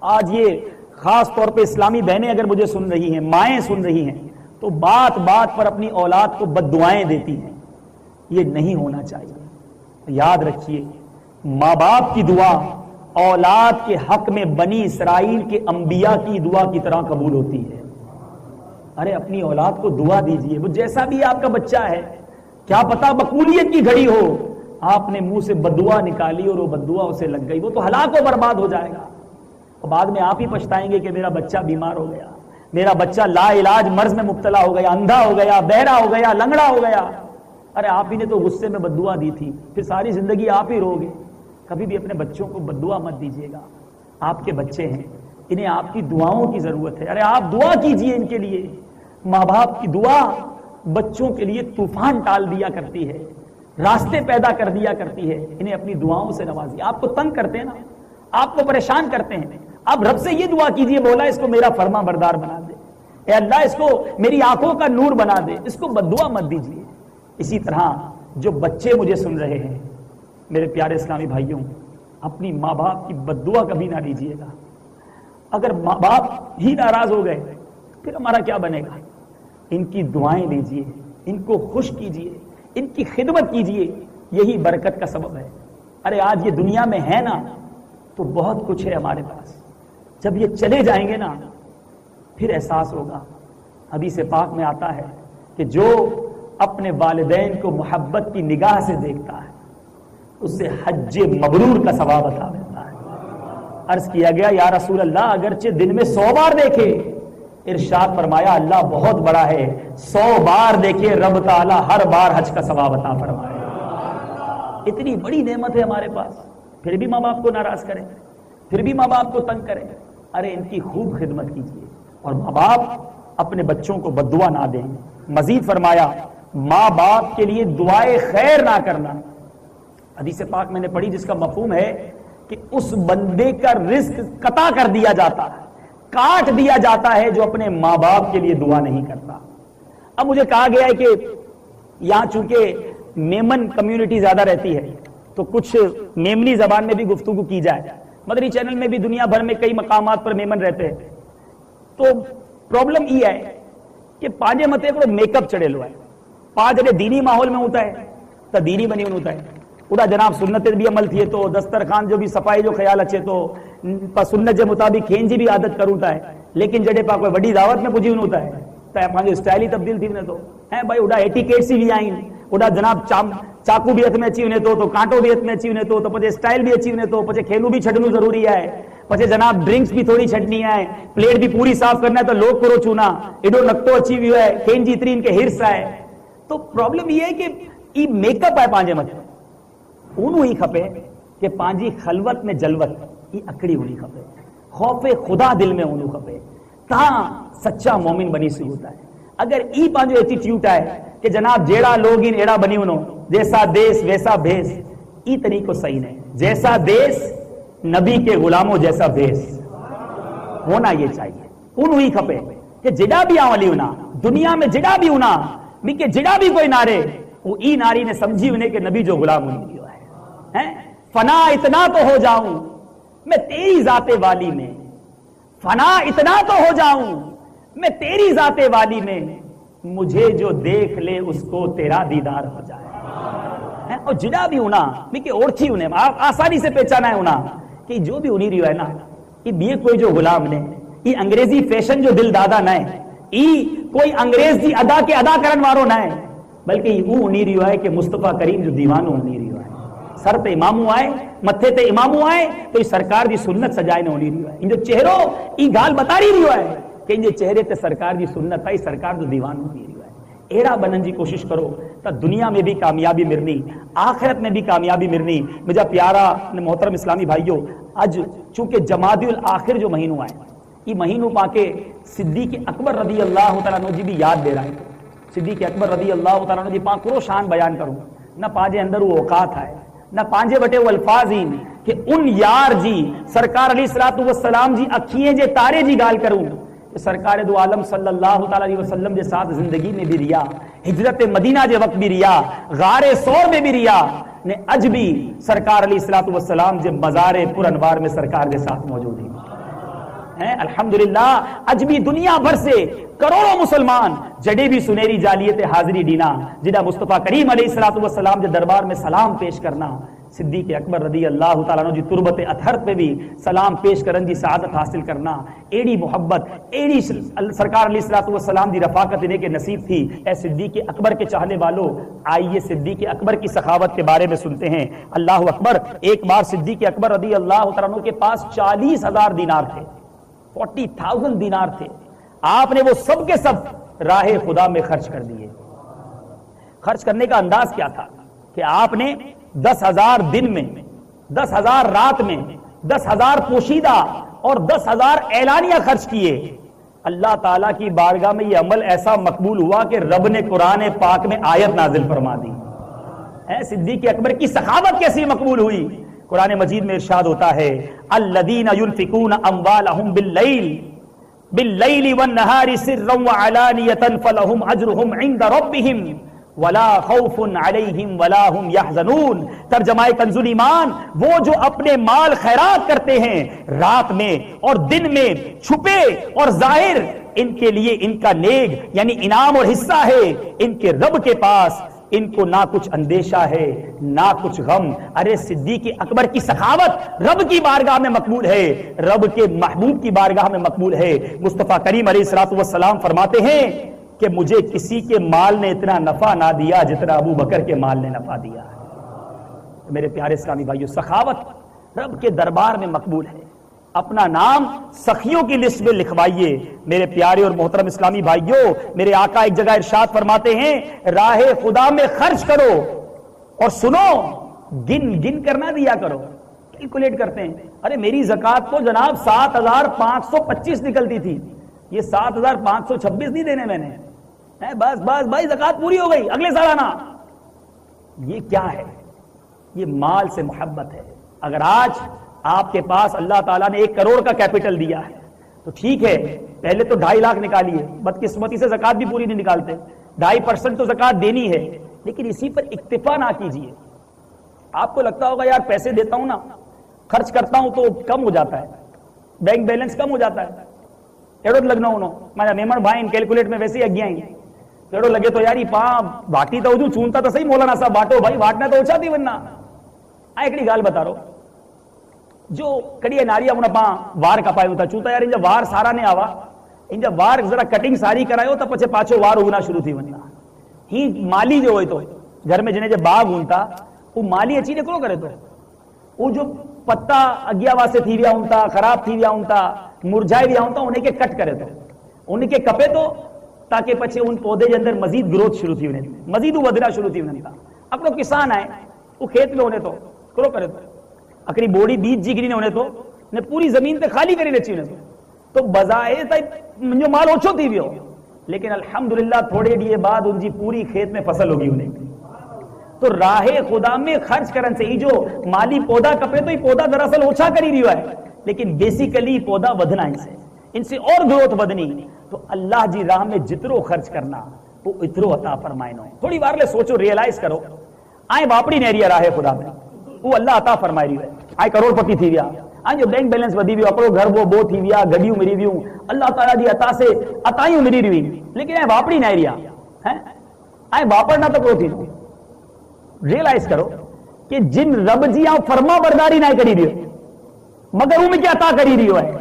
آج یہ خاص طور پہ اسلامی بہنیں اگر مجھے سن رہی ہیں, مائیں سن رہی ہیں, تو بات بات پر اپنی اولاد کو بد دعائیں دیتی ہیں. یہ نہیں ہونا چاہیے. یاد رکھیے ماں باپ کی دعا اولاد کے حق میں بنی اسرائیل کے انبیاء کی دعا کی طرح قبول ہوتی ہے. ارے اپنی اولاد کو دعا دیجئے, وہ جیسا بھی آپ کا بچہ ہے, کیا پتا مقبولیت کی گھڑی ہو, آپ نے منہ سے بددعا نکالی اور وہ بددعا اسے لگ گئی, وہ تو ہلاک و برباد ہو جائے گا. اور بعد میں آپ ہی پچھتائیں گے کہ میرا بچہ بیمار ہو گیا, میرا بچہ لا علاج مرض میں مبتلا ہو گیا, اندھا ہو گیا, بہرا ہو گیا, لنگڑا ہو گیا. ارے آپ ہی نے تو غصے میں بددعا دی تھی, پھر ساری زندگی آپ ہی رو گے. کبھی بھی اپنے بچوں کو بددعا مت دیجیے گا. آپ کے بچے ہیں, انہیں آپ کی دعاؤں کی ضرورت ہے. ارے آپ دعا کیجئے ان کے لیے. ماں باپ کی دعا بچوں کے لیے طوفان ٹال دیا کرتی ہے. راستے پیدا کر دیا کرتی ہے، انہیں اپنی دعاؤں سے نوازی. آپ کو تنگ کرتے ہیں نا، آپ کو پریشان کرتے ہیں، آپ رب سے یہ دعا کیجئے، مولا اس کو میرا فرما بردار بنا دے، اے اللہ اس کو میری آنکھوں کا نور بنا دے، اس کو بددعا مت دیجیے. اسی طرح جو بچے مجھے سن رہے ہیں، میرے پیارے اسلامی بھائیوں، اپنی ماں باپ کی بددعا کبھی نہ دیجیے گا. اگر ماں باپ ہی ناراض ہو گئے پھر ہمارا کیا بنے گا؟ ان کی دعائیں لیجیے، ان کو خوش کیجیے، ان کی خدمت کیجیے، یہی برکت کا سبب ہے. ارے آج یہ دنیا میں ہے نا تو بہت کچھ ہے ہمارے پاس، جب یہ چلے جائیں گے نا پھر احساس ہوگا. حدیث پاک میں آتا ہے کہ جو اپنے والدین کو محبت کی نگاہ سے دیکھتا ہے اس سے حج مبرور کا ثواب عطا ملتا ہے. عرض کیا گیا یا رسول اللہ اگرچہ دن میں 100 بار دیکھے، ارشاد فرمایا اللہ بہت بڑا ہے، 100 بار دیکھے رب تعالی ہر بار حج کا ثواب عطا فرمائے. اتنی بڑی نعمت ہے ہمارے پاس، پھر بھی ماں باپ کو ناراض کریں، پھر بھی ماں باپ کو تنگ کریں. ارے ان کی خوب خدمت کیجیے، اور ماں باپ اپنے بچوں کو بددعا نہ دیں. مزید فرمایا ماں باپ کے لیے دعائے خیر نہ کرنا. حدیث پاک میں نے پڑھی جس کا مفہوم ہے کہ اس بندے کا رزق قطع کر دیا جاتا ہے، کاٹ دیا جاتا ہے جو اپنے ماں باپ کے لیے دعا نہیں کرتا. اب مجھے کہا گیا ہے کہ یہاں چونکہ میمن کمیونٹی زیادہ رہتی ہے تو کچھ میمنی زبان میں بھی گفتگو کی جائے. مدری چینل میں بھی دنیا بھر میں کئی مقامات پر میمن رہتے ہیں. تو پرابلم یہ ہے کہ پانچے متے کو میک اپ چڑھے لو ہے، پانچ جڑے دینی ماحول میں ہوتا ہے تو دینی بنی ہوتا ہے اڑا جناب سنت بھی عمل تھے تو دسترخوان جو بھی صفائی جو خیال اچھے تو سنت کے مطابق کھین جی بھی عادت کروتا ہے. لیکن جڑے پا کوئی بڑی دعوت میں پجی ہوتا ہے تو پانچ اسٹائل ہی تبدیل تھی تو ہیں بھائی اڑا ایٹیکیٹ سی بھی آئیں، اڑا جناب چاقو بھی ہاتھ میں اچھی ہونے تو کانٹو بھی ہاتھ میں اچھی ہونے تو پچھے اسٹائل بھی اچھی ہونے تو پچھے کھیلو بھی چھڈنو ضروری ہے، پچھے جناب ڈرنکس بھی تھوڑی چھڈنی ہے، پلیٹ بھی پوری صاف کرنا ہے تو لوگ کرو چونا ایڈو نکتو اچھی بھی ہے، کھین جی اتری ان کے ہرس ہے. تو پرابلم یہ ہے کہ یہ میک اپ ہے پانچے مت اونو ہی کھپے کہ پانچی خلوت میں جلوت یہ اکڑی ہونی کھپے، خوف خدا دل میں اونو کھپے تاں سچا مومن بنی سی ہوتا ہے. اگر ای پانچو ایٹیٹیوڈ ہے کہ جناب جیڑا لوگ ان ایڑا بنی انو جیسا دیس ویسا بھیس، ای طریقہ صحیح نہیں. جیسا دیس نبی کے غلاموں جیسا بھیس ہونا یہ چاہیے. انو ہی کھپے کہ جڑا بھی آولی ہونا دنیا میں جڑا بھی ہونا کہ جڑا بھی کوئی نارے وہ ای ناری نے سمجھی انہیں کہ نبی جو غلام ہوئی ہے. فنا اتنا تو ہو جاؤں میں تیری ذات والی میں، فنا اتنا تو ہو جاؤں میں تیری ذات والی میں، مجھے جو دیکھ لے اس کو تیرا دیدار ہو جائے. اور جڑا بھی ہونا کہ اوڑھی انہیں آسانی سے پہچانا ہے ہونا کہ جو بھی انہی رہی ہے نا یہ کوئی جو غلام نے یہ انگریزی فیشن جو دل دادا نہ ہے، یہ کوئی انگریز دی ادا کے ادا کرن وارو نہ ہے، بلکہ وہ انہی رہی ہے کہ مصطفیٰ کریم جو دیوانو انہی رہی ہے. سر تے امامو آئے متھے تے امامو آئے تو یہ سرکار دی سنت سجائے نہ ہونی رہی ہے. ان جو چہروں یہ گال بتا رہی ہے کہ ان جو چہرے تے سرکار دی سنت آئی سرکار جو دیوان ہونی رہی ہے. ایڑا بنن جی کوشش کرو تو دنیا میں بھی کامیابی ملنی، آخرت میں بھی کامیابی ملنی. مجھا پیارا محترم اسلامی بھائیو، آج چونکہ جمادی الاخر جو مہینوں آئے یہ مہینوں پا کے صدیق اکبر رضی اللہ تعالیٰ عنہ جی بھی یاد دے رہا ہے. صدیق اکبر رضی اللہ تعالیٰ عنہ جی پاکرو شان بیان کروں نہ پانچے اندر وہ اوقات ہے نہ پانچے بٹے وہ الفاظ ہی کہ ان یار جی سرکار علیہ الصلوۃ والسلام جی اکھییں جے تارے جی گال کروں کہ سرکار دو عالم صلی اللہ تعالی علیہ وسلم جے ساتھ زندگی میں بھی ریا، ہجرت مدینہ جے وقت بھی ریا، غار سور میں بھی ریا نے اج بھی سرکار علیہ الصلوۃ والسلام جے مزار پر انوار میں سرکار کے ساتھ موجود ہیں. الحمدللہ اج بھی دنیا بھر سے کروڑوں مسلمان جڑے بھی سنہری جالیت حاضری دینا جدا مصطفیٰ کریم علیہ الصلوۃ والسلام کے دربار میں سلام پیش کرنا، صدیق اکبر رضی اللہ تعالیٰ عنہ جی تربت اطہر پہ بھی سلام پیش کرن جی سعادت حاصل کرنا، ایڑی محبت ایڑی سرکار علیہ الصلوۃ والسلام دی رفاقت انہیں کے نصیب تھی. اے صدیق اکبر کے چاہنے والوں، آئیے صدیق اکبر کی سخاوت کے بارے میں سنتے ہیں. اللہ اکبر. ایک بار صدیق اکبر رضی اللہ تعالیٰ عنہ کے پاس 40,000 دینار تھے، 40,000 دینار تھے. آپ نے وہ سب کے سب راہ خدا میں خرچ کر دیے. خرچ کرنے کا انداز کیا تھا کہ آپ نے 10,000 دن میں، 10,000 رات میں، 10,000 پوشیدہ اور 10,000 اعلانیہ خرچ کیے. اللہ تعالیٰ کی بارگاہ میں یہ عمل ایسا مقبول ہوا کہ رب نے قرآن پاک میں آیت نازل فرما دی. صدیق اکبر کی سخاوت کیسی مقبول ہوئی؟ قرآن مجید میں ارشاد ہوتا ہے الذین ينفقون اموالهم باللیل والنہار سرا وعلانیۃ فلہم اجرہم عند ربہم ولا خوف علیہم ولا هم يحزنون۔ ترجمہ کنز ایمان، وہ جو اپنے مال خیرات کرتے ہیں رات میں اور دن میں، چھپے اور ظاہر، ان کے لیے ان کا نیک یعنی انعام اور حصہ ہے ان کے رب کے پاس، ان کو نہ کچھ اندیشہ ہے نہ کچھ غم۔ ارے صدیق اکبر کی سخاوت رب کی بارگاہ میں مقبول ہے، رب کے محبوب کی بارگاہ میں مقبول ہے۔ مصطفیٰ کریم علیہ الصلوۃ والسلام فرماتے ہیں کہ مجھے کسی کے مال نے اتنا نفع نہ دیا جتنا ابو بکر کے مال نے نفع دیا ہے۔ میرے پیارے اسلامی بھائیو، سخاوت رب کے دربار میں مقبول ہے۔ اپنا نام سخیوں کی لسٹ میں لکھوائیے۔ میرے پیارے اور محترم اسلامی بھائیوں، میرے آقا ایک جگہ ارشاد فرماتے ہیں راہ خدا میں خرچ کرو اور سنو، گن گن کر نہ دیا کرو۔ کیلکولیٹ کرتے ہیں، ارے میری زکوٰۃ تو جناب 7525 نکلتی تھی، یہ 7526 نہیں دینے میں نے، بس بس بھائی زکوٰۃ پوری ہو گئی، اگلے سال آنا۔ یہ کیا ہے؟ یہ مال سے محبت ہے۔ اگر آج آپ کے پاس اللہ تعالیٰ نے 1 کروڑ کا کیپٹل دیا ہے تو ٹھیک ہے، پہلے تو 2.5 لاکھ نکالیے، بدقسمتی سے زکوٰۃ بھی پوری نہیں نکالتے، 2.5% تو زکوٰۃ دینی ہے، لیکن اسی پر اکتفا نہ کیجیے۔ آپ کو لگتا ہوگا یار پیسے دیتا ہوں نا، خرچ کرتا ہوں تو کم ہو جاتا ہے، بینک بیلنس کم ہو جاتا ہے، ایڑو لگنا ہونا میں میمن بھائی کیلکولیٹ میں ویسے ہی اگیا ہی ایڑو لگے تو یار پا باٹی تو جو چونتا تو صحیح مولانا صاحب باٹو بھائی باٹنا تو اوچا تھی ورنہ ایکڑی گال بتا رہو جو کڑی ناریا ہونا پا وار کپائے ہوتا چونتا یار انجا وار سارا نے آوا انجا وار ذرا کٹنگ ساری کرائے ہو تو پچھے پاچھو وار ہونا شروع تھی ورنہ ہی مالی جو ہوئے تو گھر میں جنہیں جب باغ ہونتا وہ مالی اچھی نکلو کرے تو وہ جو پتا اگیا واسے تھی ویا ہونتا خراب تھی ویا ہونتا مرجھائے ویا ہونتا انہیں کے کٹ کرے تو انہیں کے کپے تو تاکہ پچھے ان پودے کے اندر مزید گروتھ شروع تھی انہیں مزید ودرا شروع تھی انہیں اپنا کسان آئے وہ کھیت میں ہونے تو کرو کرے تو اکڑی بوڑی بیج جگری نے ہونے تو نے پوری زمین تے خالی کری رچی انہیں تو بظاہر جو مال اوچھو تھی بھی ہو لیکن الحمدللہ تھوڑے دیے بعد ان جی پوری کھیت میں فصل ہوگی انہیں تو راہ خدا میں خرچ کرن سے ہی جو مالی پودا کپے تو یہ پودا دراصل اوچھا کری رہی ہے لیکن بیسیکلی پودا ودھنا ان سے اور گروتھ ودنی تو اللہ جی راہ میں جترو خرچ کرنا وہ اترو عطا فرمائنو تھوڑی بار لے سوچو ریئلائز کرو آئیں باپڑی نیریا راہ خدا میں وہ اللہ عطا فرمائی رہی ہے آئیں کروڑ پتی تھی ویا آئیں جو بینک بیلنس ودی بھی اپنو گھر وہ بو تھی ویا گڈیوں مری ویوں اللہ تعالیٰ جی عطا سے عطائیوں مری رہی لیکن آئیں باپڑی نیریا آئیں باپڑنا تو کرو تھی ریئلائز کرو کہ جن رب جی آپ فرما برداری نہ کری رہی ہو مگر وہ میں کیا عطا کری رہی ہو ہے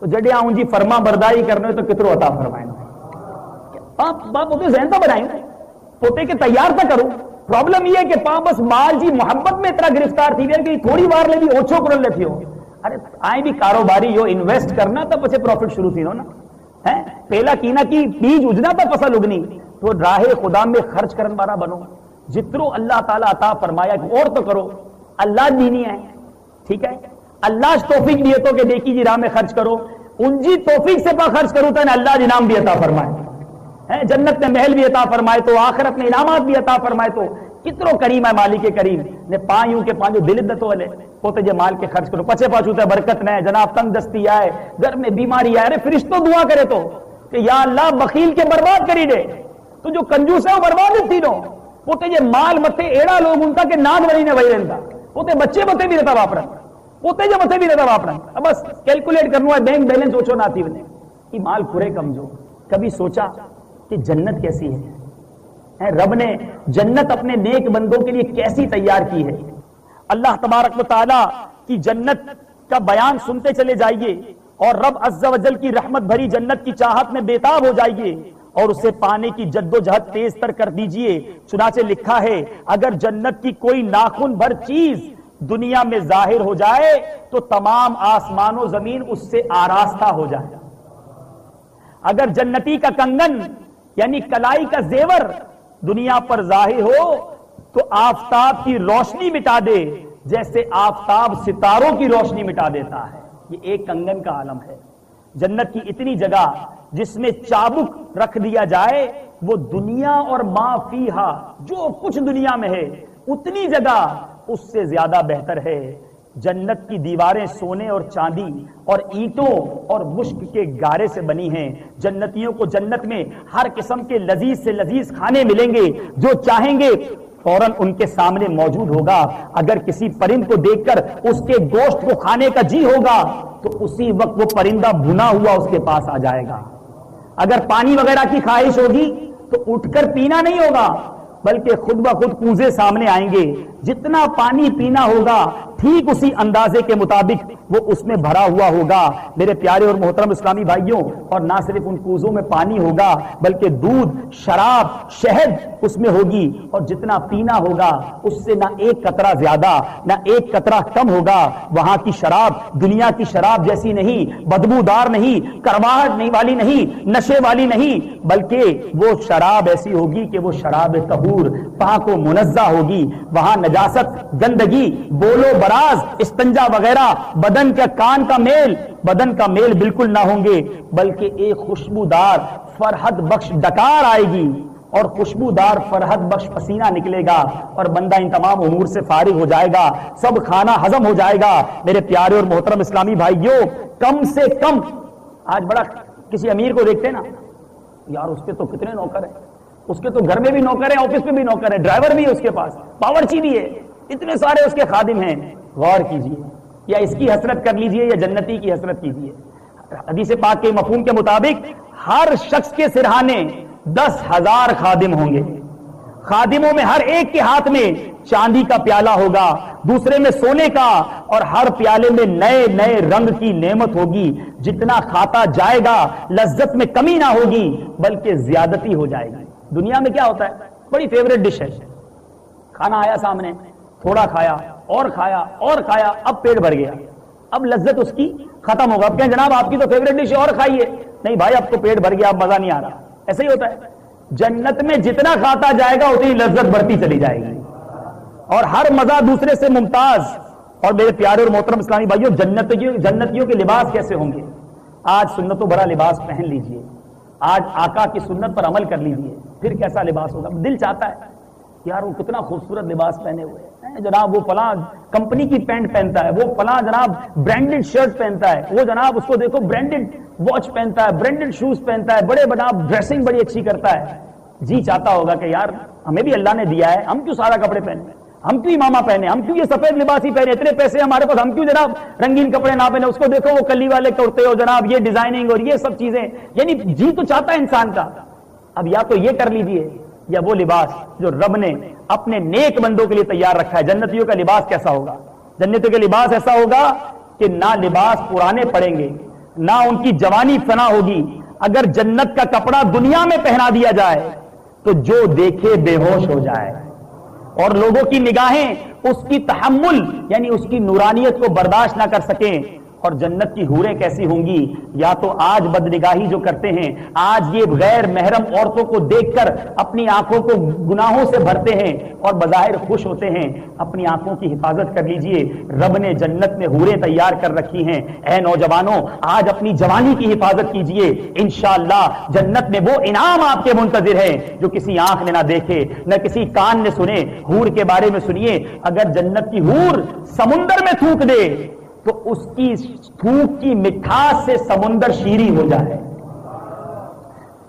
تو جڑے آؤں جی فرما برداری کرنے تو کترو عطا فرمائیں باپ ہوتے ذہن تو بنائیں پوتے کے تیار تھا کرو پرابلم یہ ہے کہ پاپ بس مال جی محبت میں اتنا گرفتار تھی کہ تھوڑی بار لے بھی اوچھو کرن لیتی ہو ارے آئیں بھی کاروباری ہو انویسٹ کرنا تو پچھے پروفٹ شروع تھی ہو نا پہلا کینا کی بیج اجنا تو فصل اگنی تو راہ خدا میں خرچ کرن بارا بنو جترو اللہ تعالیٰ عطا فرمایا اور تو کرو اللہ دینی ہے ٹھیک ہے اللہ توفیق دیے تو کہ دیکھی جی راہ میں خرچ کرو ان جی توفیق سے پا خرچ کرو تو اللہ جی نام بھی عطا فرمائے جنت میں محل بھی عطا فرمائے تو آخرت میں انعامات بھی عطا فرمائے تو کترو کریم ہے مالک کریم نے پایوں کے پانچوں دل دتو والے پوتے جے مال کے خرچ کرو پچھے پاچھو تے برکت نہ جناب تنگ دستی آئے گھر میں بیماری آئے ارے فرشتوں دعا کرے تو کہ یا اللہ بخیل کے برباد کری دے تو جو کنجوس ہے وہ برباد تھی نو پوتے جے مال متے ایڑا لوگ ان کا کہ ناد ولی نے وہی رہتا پوتے بچے متے بھی رہتا واپرن پوتے جے متے بھی رہتا واپرن بس کیلکولیٹ کرنا ہے بینک بیلنس سوچو نہ تھی ونے یہ مال پورے کمزور کبھی سوچا کہ جنت کیسی ہے رب نے جنت اپنے نیک بندوں کے لیے کیسی تیار کی ہے اللہ تبارک و تعالی کی جنت کا بیان سنتے چلے جائیے اور رب عز و جل کی رحمت بھری جنت کی چاہت میں بےتاب ہو جائیے اور اسے پانے کی جد و جہد تیز تر کر دیجئے چنانچہ لکھا ہے اگر جنت کی کوئی ناخن بھر چیز دنیا میں ظاہر ہو جائے تو تمام آسمان و زمین اس سے آراستہ ہو جائے اگر جنتی کا کنگن یعنی کلائی کا زیور دنیا پر ظاہر ہو تو آفتاب کی روشنی مٹا دے جیسے آفتاب ستاروں کی روشنی مٹا دیتا ہے یہ ایک کنگن کا عالم ہے جنت کی اتنی جگہ جس میں چابک رکھ دیا جائے وہ دنیا اور ما فیہا جو کچھ دنیا میں ہے اتنی جگہ اس سے زیادہ بہتر ہے. جنت کی دیواریں سونے اور چاندی اور اینٹوں اور مشک کے گارے سے بنی ہیں. جنتیوں کو جنت میں ہر قسم کے لذیذ سے لذیذ کھانے ملیں گے، جو چاہیں گے فوراً ان کے سامنے موجود ہوگا. اگر کسی پرند کو دیکھ کر اس کے گوشت کو کھانے کا جی ہوگا تو اسی وقت وہ پرندہ بھنا ہوا اس کے پاس آ جائے گا. اگر پانی وغیرہ کی خواہش ہوگی تو اٹھ کر پینا نہیں ہوگا، بلکہ خود بخود کوزے سامنے آئیں گے. جتنا پانی پینا ہوگا ٹھیک اسی اندازے کے مطابق وہ اس میں بھرا ہوا ہوگا. میرے پیارے اور محترم اسلامی بھائیوں، اور نہ صرف ان کوزوں میں پانی ہوگا بلکہ دودھ، شراب، شہد اس میں ہوگی، اور جتنا پینا ہوگا اس سے نہ ایک قطرہ زیادہ نہ ایک قطرہ کم ہوگا. وہاں کی شراب دنیا کی شراب جیسی نہیں، بدبودار نہیں، کرواہٹ نہیں والی نہیں، نشے والی نہیں، بلکہ وہ شراب ایسی ہوگی کہ وہ شراب طہور، پاک و منزہ ہوگی. وہاں نجاست، گندگی، بولو براز، استنجا وغیرہ، بدن کا کان کا میل، بدن کا میل بالکل نہ ہوں گے، بلکہ ایک خوشبودار فرحت بخش ڈکار آئے گی اور خوشبودار فرحت بخش پسینہ نکلے گا اور بندہ ان تمام امور سے فارغ ہو جائے گا، سب کھانا ہضم ہو جائے گا. میرے پیارے اور محترم اسلامی بھائیوں، کم سے کم آج بڑا کسی امیر کو دیکھتے ہیں نا، یار اس کے تو کتنے نوکر ہیں، اس کے تو گھر میں بھی نوکر ہیں، آفس میں بھی نوکر ہے، ڈرائیور بھی ہے اس کے پاس، باورچی بھی ہے، اتنے سارے اس کے خادم ہیں. غور کیجئے، یا اس کی حسرت کر لیجئے یا جنتی کی حسرت کیجئے. حدیث پاک کے مفہوم کے مطابق ہر شخص کے سرہانے 10,000 خادم ہوں گے. خادموں میں ہر ایک کے ہاتھ میں چاندی کا پیالہ ہوگا، دوسرے میں سونے کا، اور ہر پیالے میں نئے نئے رنگ کی نعمت ہوگی. جتنا کھاتا جائے گا لذت میں کمی نہ ہوگی بلکہ زیادتی ہو جائے گی. دنیا میں کیا ہوتا ہے، بڑی فیوریٹ ڈش ہے، کھانا آیا سامنے، تھوڑا کھایا اور کھایا اور کھایا، اب پیٹ بھر گیا، اب لذت اس کی ختم ہوگا. اب کہیں جناب آپ کی تو فیوریٹ ڈش ہے اور کھائیے، نہیں بھائی اب تو پیٹ بھر گیا، اب مزہ نہیں آ رہا. ایسے ہی ہوتا ہے. جنت میں جتنا کھاتا جائے گا اتنی لذت بڑھتی چلی جائے گی اور ہر مزہ دوسرے سے ممتاز. اور میرے پیارے اور محترم اسلامی بھائیوں، جنتیوں کے لباس کیسے ہوں گے؟ آج سنتوں بھرا لباس پہن لیجئے، آج آقا کی سنت پر عمل کر لیجئے، پھر کیسا لباس ہوگا. دل چاہتا ہے یار وہ کتنا خوبصورت لباس پہنے ہوئے ہیں جناب، وہ فلاں کمپنی کی پینٹ پہنتا ہے، وہ فلاں جناب برانڈڈ شرٹ پہنتا ہے، وہ جناب اس کو دیکھو برانڈڈ واچ پہنتا ہے، برانڈڈ شوز پہنتا ہے، بڑے جناب ڈریسنگ بڑی اچھی کرتا ہے. جی چاہتا ہوگا کہ یار ہمیں بھی اللہ نے دیا ہے، ہم کیوں سارا کپڑے پہنے، ہم کیوں امامہ پہنے، ہم کیوں یہ سفید لباس ہی پہنے، اتنے پیسے ہمارے پاس، ہم کیوں جناب رنگین کپڑے نہ پہنے. اس کو دیکھو وہ کلی والے کرتے ہو جناب، یہ ڈیزائننگ اور یہ سب چیزیں، یعنی جی تو چاہتا ہے انسان کا. اب یا تو یہ کر لیجئے یا وہ لباس جو رب نے اپنے نیک بندوں کے لیے تیار رکھا ہے. جنتیوں کا لباس کیسا ہوگا؟ جنتیوں کا لباس ایسا ہوگا کہ نہ لباس پرانے پڑیں گے، نہ ان کی جوانی فنا ہوگی. اگر جنت کا کپڑا دنیا میں پہنا دیا جائے تو جو دیکھے بے ہوش ہو جائے اور لوگوں کی نگاہیں اس کی تحمل یعنی اس کی نورانیت کو برداشت نہ کر سکیں. اور جنت کی حوریں کیسی ہوں گی؟ یا تو آج بدنگاہی جو کرتے ہیں، آج یہ غیر محرم عورتوں کو دیکھ کر اپنی آنکھوں کو گناہوں سے بھرتے ہیں اور بظاہر خوش ہوتے ہیں. اپنی آنکھوں کی حفاظت کر لیجئے، رب نے جنت میں حوریں تیار کر رکھی ہیں. اے نوجوانوں، آج اپنی جوانی کی حفاظت کیجئے، انشاءاللہ جنت میں وہ انعام آپ کے منتظر ہیں جو کسی آنکھ نے نہ دیکھے نہ کسی کان نے سنے. حور کے بارے میں سنیے، اگر جنت کی حور سمندر میں تھوک دے تو اس کی تھوک کی مٹھاس سے سمندر شیریں ہو جائے،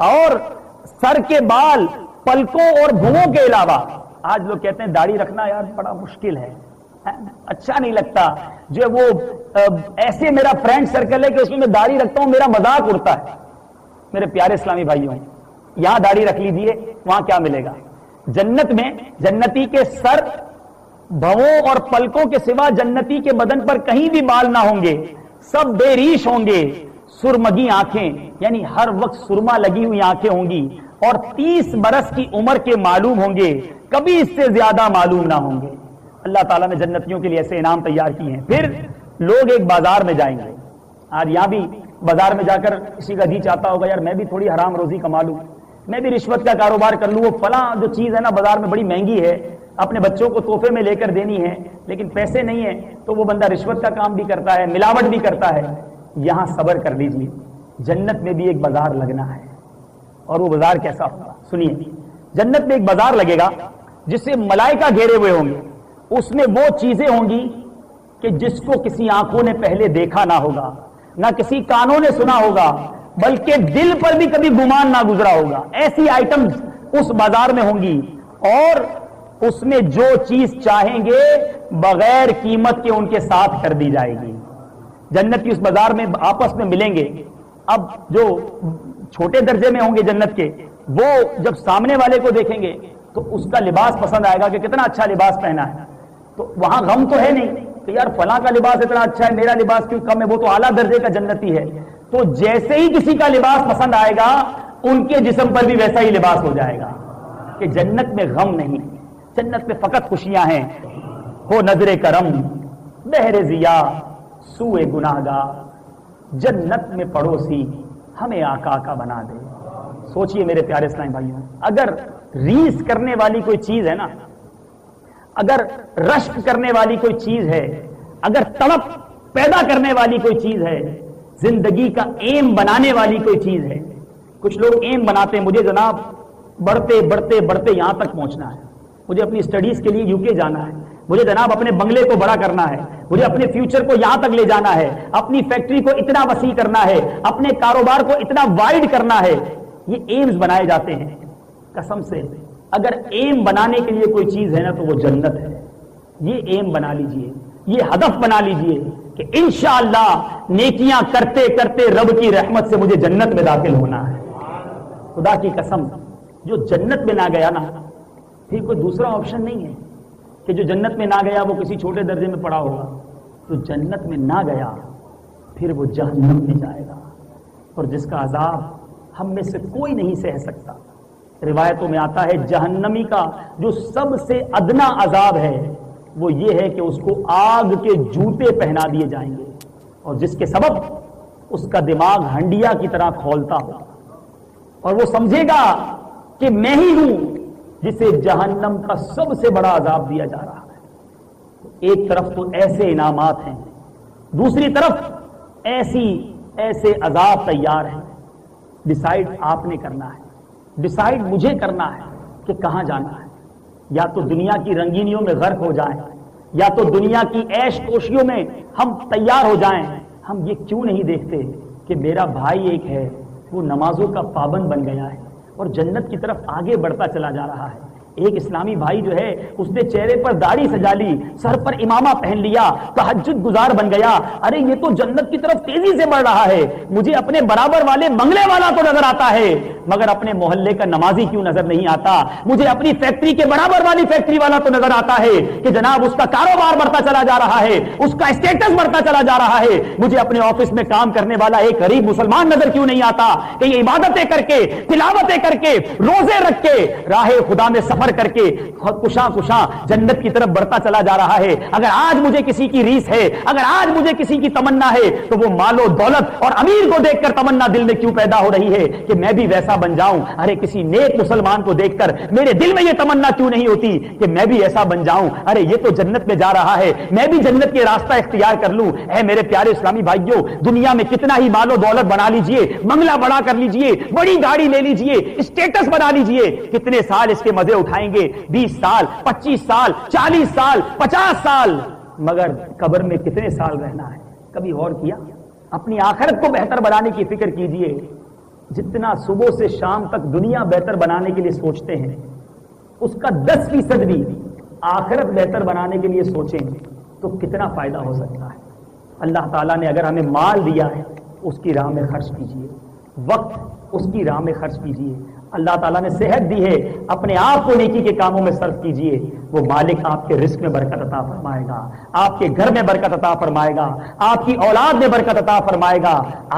اور سر کے بال، پلکوں اور بھوؤں کے علاوہ، آج لوگ کہتے ہیں داڑھی رکھنا یار بڑا مشکل ہے، اچھا نہیں لگتا، جو وہ ایسے میرا فرینڈ سرکل ہے کہ اس میں داڑھی رکھتا ہوں میرا مذاق اڑتا ہے. میرے پیارے اسلامی بھائیوں، یہاں داڑھی رکھ لیجئے، وہاں کیا ملے گا؟ جنت میں جنتی کے سر، بھووں اور پلکوں کے سوا جنتی کے بدن پر کہیں بھی بال نہ ہوں گے، سب بے ریش ہوں گے. سرمگی آنکھیں یعنی ہر وقت سرما لگی ہوئی آنکھیں ہوں گی، اور 30 برس کی عمر کے معلوم ہوں گے، کبھی اس سے زیادہ معلوم نہ ہوں گے. اللہ تعالیٰ نے جنتیوں کے لیے ایسے انعام تیار کیے ہیں. پھر لوگ ایک بازار میں جائیں گے. آج یہاں بھی بازار میں جا کر کسی کا جی چاہتا ہوگا یار میں بھی تھوڑی حرام روزی کما لوں، میں بھی رشوت کا کاروبار کر لوں، وہ فلاں جو چیز ہے نا بازار میں بڑی مہنگی ہے، اپنے بچوں کو تحفے میں لے کر دینی ہے، لیکن پیسے نہیں ہیں تو وہ بندہ رشوت کا کام بھی کرتا ہے، ملاوٹ بھی کرتا ہے. یہاں صبر کر لیجیے، جنت میں بھی ایک بازار لگنا ہے. اور وہ بازار کیسا ہوگا؟ سنیے، جنت میں ایک بازار لگے گا جسے ملائکہ گھیرے ہوئے ہوں گے، اس میں وہ چیزیں ہوں گی کہ جس کو کسی آنکھوں نے پہلے دیکھا نہ ہوگا، نہ کسی کانوں نے سنا ہوگا، بلکہ دل پر بھی کبھی گمان نہ گزرا ہوگا۔ ایسی آئٹمز اس بازار میں ہوں گی، اور اس میں جو چیز چاہیں گے بغیر قیمت کے ان کے ساتھ کر دی جائے گی۔ جنت کی اس بازار میں آپس میں ملیں گے۔ اب جو چھوٹے درجے میں ہوں گے جنت کے، وہ جب سامنے والے کو دیکھیں گے تو اس کا لباس پسند آئے گا کہ کتنا اچھا لباس پہنا ہے، تو وہاں غم تو ہے نہیں کہ یار فلاں کا لباس اتنا اچھا ہے، میرا لباس کیوں کم ہے، وہ تو اعلیٰ درجے کا جنتی ہے۔ تو جیسے ہی کسی کا لباس پسند آئے گا ان کے جسم پر بھی ویسا ہی لباس ہو جائے گا، کہ جنت میں غم نہیں، جنت میں فقط خوشیاں ہیں۔ ہو نظر کرم بہر ضیا سوئے گناہگار، جنت میں پڑوسی ہمیں آقا کا بنا دے۔ سوچئے میرے پیارے اسلامی بھائیوں، اگر ریس کرنے والی کوئی چیز ہے نا، اگر رشک کرنے والی کوئی چیز ہے، اگر تڑپ پیدا کرنے والی کوئی چیز ہے، زندگی کا ایم بنانے والی کوئی چیز ہے، کچھ لوگ ایم بناتے ہیں، مجھے جناب بڑھتے بڑھتے بڑھتے یہاں تک پہنچنا ہے، مجھے اپنی اسٹڈیز کے لیے یو کے جانا ہے، مجھے جناب اپنے بنگلے کو بڑا کرنا ہے، مجھے اپنے فیوچر کو یہاں تک لے جانا ہے، اپنی فیکٹری کو اتنا وسیع کرنا ہے، اپنے کاروبار کو اتنا وائڈ کرنا ہے۔ یہ ایمز بنائے جاتے ہیں۔ قسم سے اگر ایم بنانے کے لیے کوئی چیز ہے نا تو وہ جنت ہے۔ یہ ایم بنا لیجئے، یہ ہدف بنا لیجئے کہ انشاءاللہ نیکیاں کرتے کرتے رب کی رحمت سے مجھے جنت میں داخل ہونا ہے۔ خدا کی قسم، جو جنت میں نہ گیا نا، پھر کوئی دوسرا آپشن نہیں ہے کہ جو جنت میں نہ گیا وہ کسی چھوٹے درجے میں پڑا ہوگا۔ جو جنت میں نہ گیا پھر وہ جہنم میں جائے گا، اور جس کا عذاب ہم میں سے کوئی نہیں سہ سکتا۔ روایتوں میں آتا ہے جہنمی کا جو سب سے ادنا عذاب ہے وہ یہ ہے کہ اس کو آگ کے جوتے پہنا دیے جائیں گے، اور جس کے سبب اس کا دماغ ہنڈیا کی طرح کھولتا ہو، اور وہ سمجھے گا کہ میں ہی ہوں جسے جہنم کا سب سے بڑا عذاب دیا جا رہا ہے۔ ایک طرف تو ایسے انعامات ہیں، دوسری طرف ایسے عذاب تیار ہیں۔ ڈیسائیڈ آپ نے کرنا ہے، ڈیسائیڈ مجھے کرنا ہے کہ کہاں جانا ہے۔ یا تو دنیا کی رنگینیوں میں غرق ہو جائیں، یا تو دنیا کی عیش کوشیوں میں ہم تیار ہو جائیں۔ ہم یہ کیوں نہیں دیکھتے کہ میرا بھائی ایک ہے، وہ نمازوں کا پابند بن گیا ہے اور جنت کی طرف آگے بڑھتا چلا جا رہا ہے۔ ایک اسلامی بھائی جو ہے اس نے چہرے پر داڑھی سجا لی، سر پر امامہ پہن لیا، تہجد گزار بن گیا۔ ارے یہ تو جنت کی طرف تیزی سے بڑھ رہا ہے، مجھے اپنے برابر والے بنگلے والا تو نظر آتا ہے مگر اپنے محلے کا نمازی کیوں نظر نہیں آتا؟ مجھے اپنی فیکٹری کے برابر والی فیکٹری والا تو نظر آتا ہے کہ جناب اس کا کاروبار بڑھتا چلا جا رہا ہے، اس کا اسٹیٹس بڑھتا چلا جا رہا ہے۔ مجھے اپنے آفس میں کام کرنے والا ایک غریب مسلمان نظر کیوں نہیں آتا کہ یہ عبادتیں کر کے، تلاوتیں کر کے، روزے رکھ کے، راہ خدا میں سفر کر کے کشاں جنت کی طرف بڑھتا چلا جا رہا ہے۔ اگر آج مجھے کسی کی ریس ہے، اگر آج مجھے کسی کی تمنا ہے تو وہ مال و دولت اور امیر کو دیکھ کر تمنا دل میں کیوں پیدا ہو رہی ہے کہ میں بھی ویسا بن جاؤں؟ ارے کسی نیک مسلمان کو دیکھ کر میرے دل میں یہ تمنا کیوں نہیں ہوتی کہ میں بھی ایسا بن جاؤں؟ ارے یہ تو جنت میں جا رہا ہے، میں بھی جنت کے راستہ اختیار کر لوں۔ اے میرے پیارے اسلامی بھائیوں، دنیا میں کتنا ہی مال و دولت بنا لیجئے، بنگلہ بڑا کر لیجئے، بڑی گاڑی لے لیجئے، اسٹیٹس بنا لیجئے، کتنے سال اس کے مزے اٹھائیں گے؟ 20 سال، 25 سال، 40 سال، 50 سال، مگر قبر میں کتنے سال رہنا ہے؟ کبھی غور کیا؟ اپنی آخرت کو بہتر بنانے کی فکر کیجئے۔ جتنا صبح سے شام تک دنیا بہتر بنانے کے لیے سوچتے ہیں اس کا 10% بھی آخرت بہتر بنانے کے لیے سوچیں تو کتنا فائدہ ہو سکتا ہے۔ اللہ تعالیٰ نے اگر ہمیں مال دیا ہے اس کی راہ میں خرچ کیجئے، وقت اس کی راہ میں خرچ کیجئے۔ اللہ تعالیٰ نے صحت دی ہے، اپنے آپ کو نیکی کے کاموں میں صرف کیجئے، وہ مالک آپ کے رزق میں برکت عطا فرمائے گا، آپ کے گھر میں برکت عطا فرمائے گا، آپ کی اولاد میں برکت عطا فرمائے گا،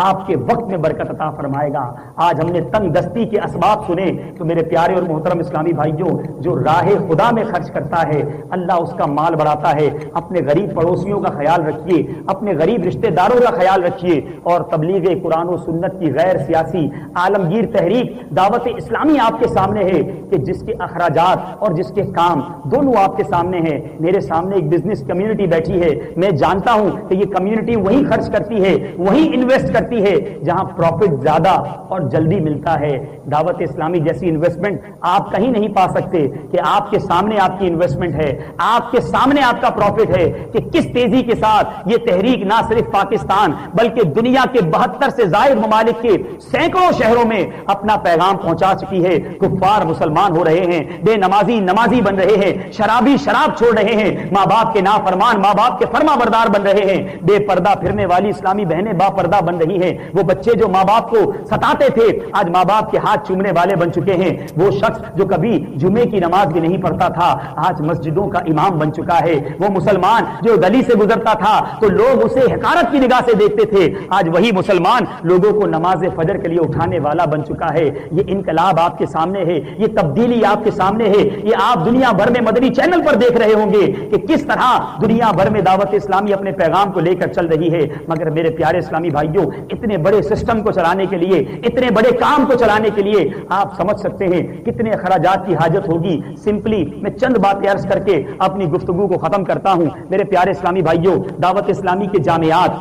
آپ کے وقت میں برکت عطا فرمائے گا۔ آج ہم نے تنگ دستی کے اسباب سنے تو میرے پیارے اور محترم اسلامی بھائیوں، جو راہ خدا میں خرچ کرتا ہے اللہ اس کا مال بڑھاتا ہے۔ اپنے غریب پڑوسیوں کا خیال رکھیے، اپنے غریب رشتہ داروں کا خیال رکھیے، اور تبلیغ قرآن و سنت کی غیر سیاسی عالمگیر تحریک دعوت اسلامی آپ کے سامنے ہے کہ جس کے اخراجات اور جس کے کام دونوں دونوں آپ کے سامنے ہے. میرے سامنے ایک بزنس کمیونٹی بیٹھی ہے. میں جانتا ہوں کہ یہ کمیونٹی وہی خرچ کرتی ہے, وہی انویسٹ کرتی ہے جہاں پروفٹ زیادہ اور جلدی ملتا ہے. دعوت اسلامی جیسی انویسٹمنٹ آپ کہیں نہیں پا سکتے کہ آپ کے سامنے آپ کی انویسٹمنٹ ہے, آپ کے سامنے آپ کا پروفٹ ہے کہ کس تیزی کے ساتھ یہ تحریک نہ صرف پاکستان بلکہ دنیا کے 72 سے زائد ممالک کے سینکڑوں شہروں میں اپنا پیغام پہنچا چکی ہے. کفار مسلمان ہو رہے ہیں, بے نمازی نمازی بن رہے ہیں, شرابی شراب چھوڑ رہے ہیں, ماں باپ کے نافرمان ماں باپ کے فرما بردار بن رہے ہیں, بے پردہ پھرنے والی اسلامی بہنیں با پردہ بن رہی ہیں. وہ بچے جو ماں باپ کو ستاتے تھے آج ماں باپ کے ہاتھ چومنے والے بن چکے ہیں. وہ شخص جو کبھی جمعے کی نماز بھی نہیں پڑھتا تھا آج مسجدوں کا امام بن چکا ہے. وہ مسلمان جو گلی سے گزرتا تھا تو لوگ اسے حقارت کی نگاہ سے دیکھتے تھے, آج وہی مسلمان لوگوں کو نماز فجر کے لیے اٹھانے والا بن چکا ہے. یہ انقلاب آپ کے سامنے ہے, یہ تبدیلی آپ کے سامنے ہے. یہ آپ دنیا بھر میں مدنی چینل پر دیکھ رہے ہوں گے کہ کس طرح دنیا بھر میں دعوت اسلامی اپنے پیغام کو لے کر چل رہی ہے. مگر میرے پیارے اسلامی بھائیوں, اتنے بڑے سسٹم کو چلانے کے لیے, اتنے بڑے کام کو چلانے کے لیے آپ سمجھ سکتے ہیں کتنے اخراجات کی حاجت ہوگی. سمپلی میں چند باتیں عرض کر کے اپنی گفتگو کو ختم کرتا ہوں. میرے پیارے اسلامی بھائیوں, دعوت اسلامی کے جامعات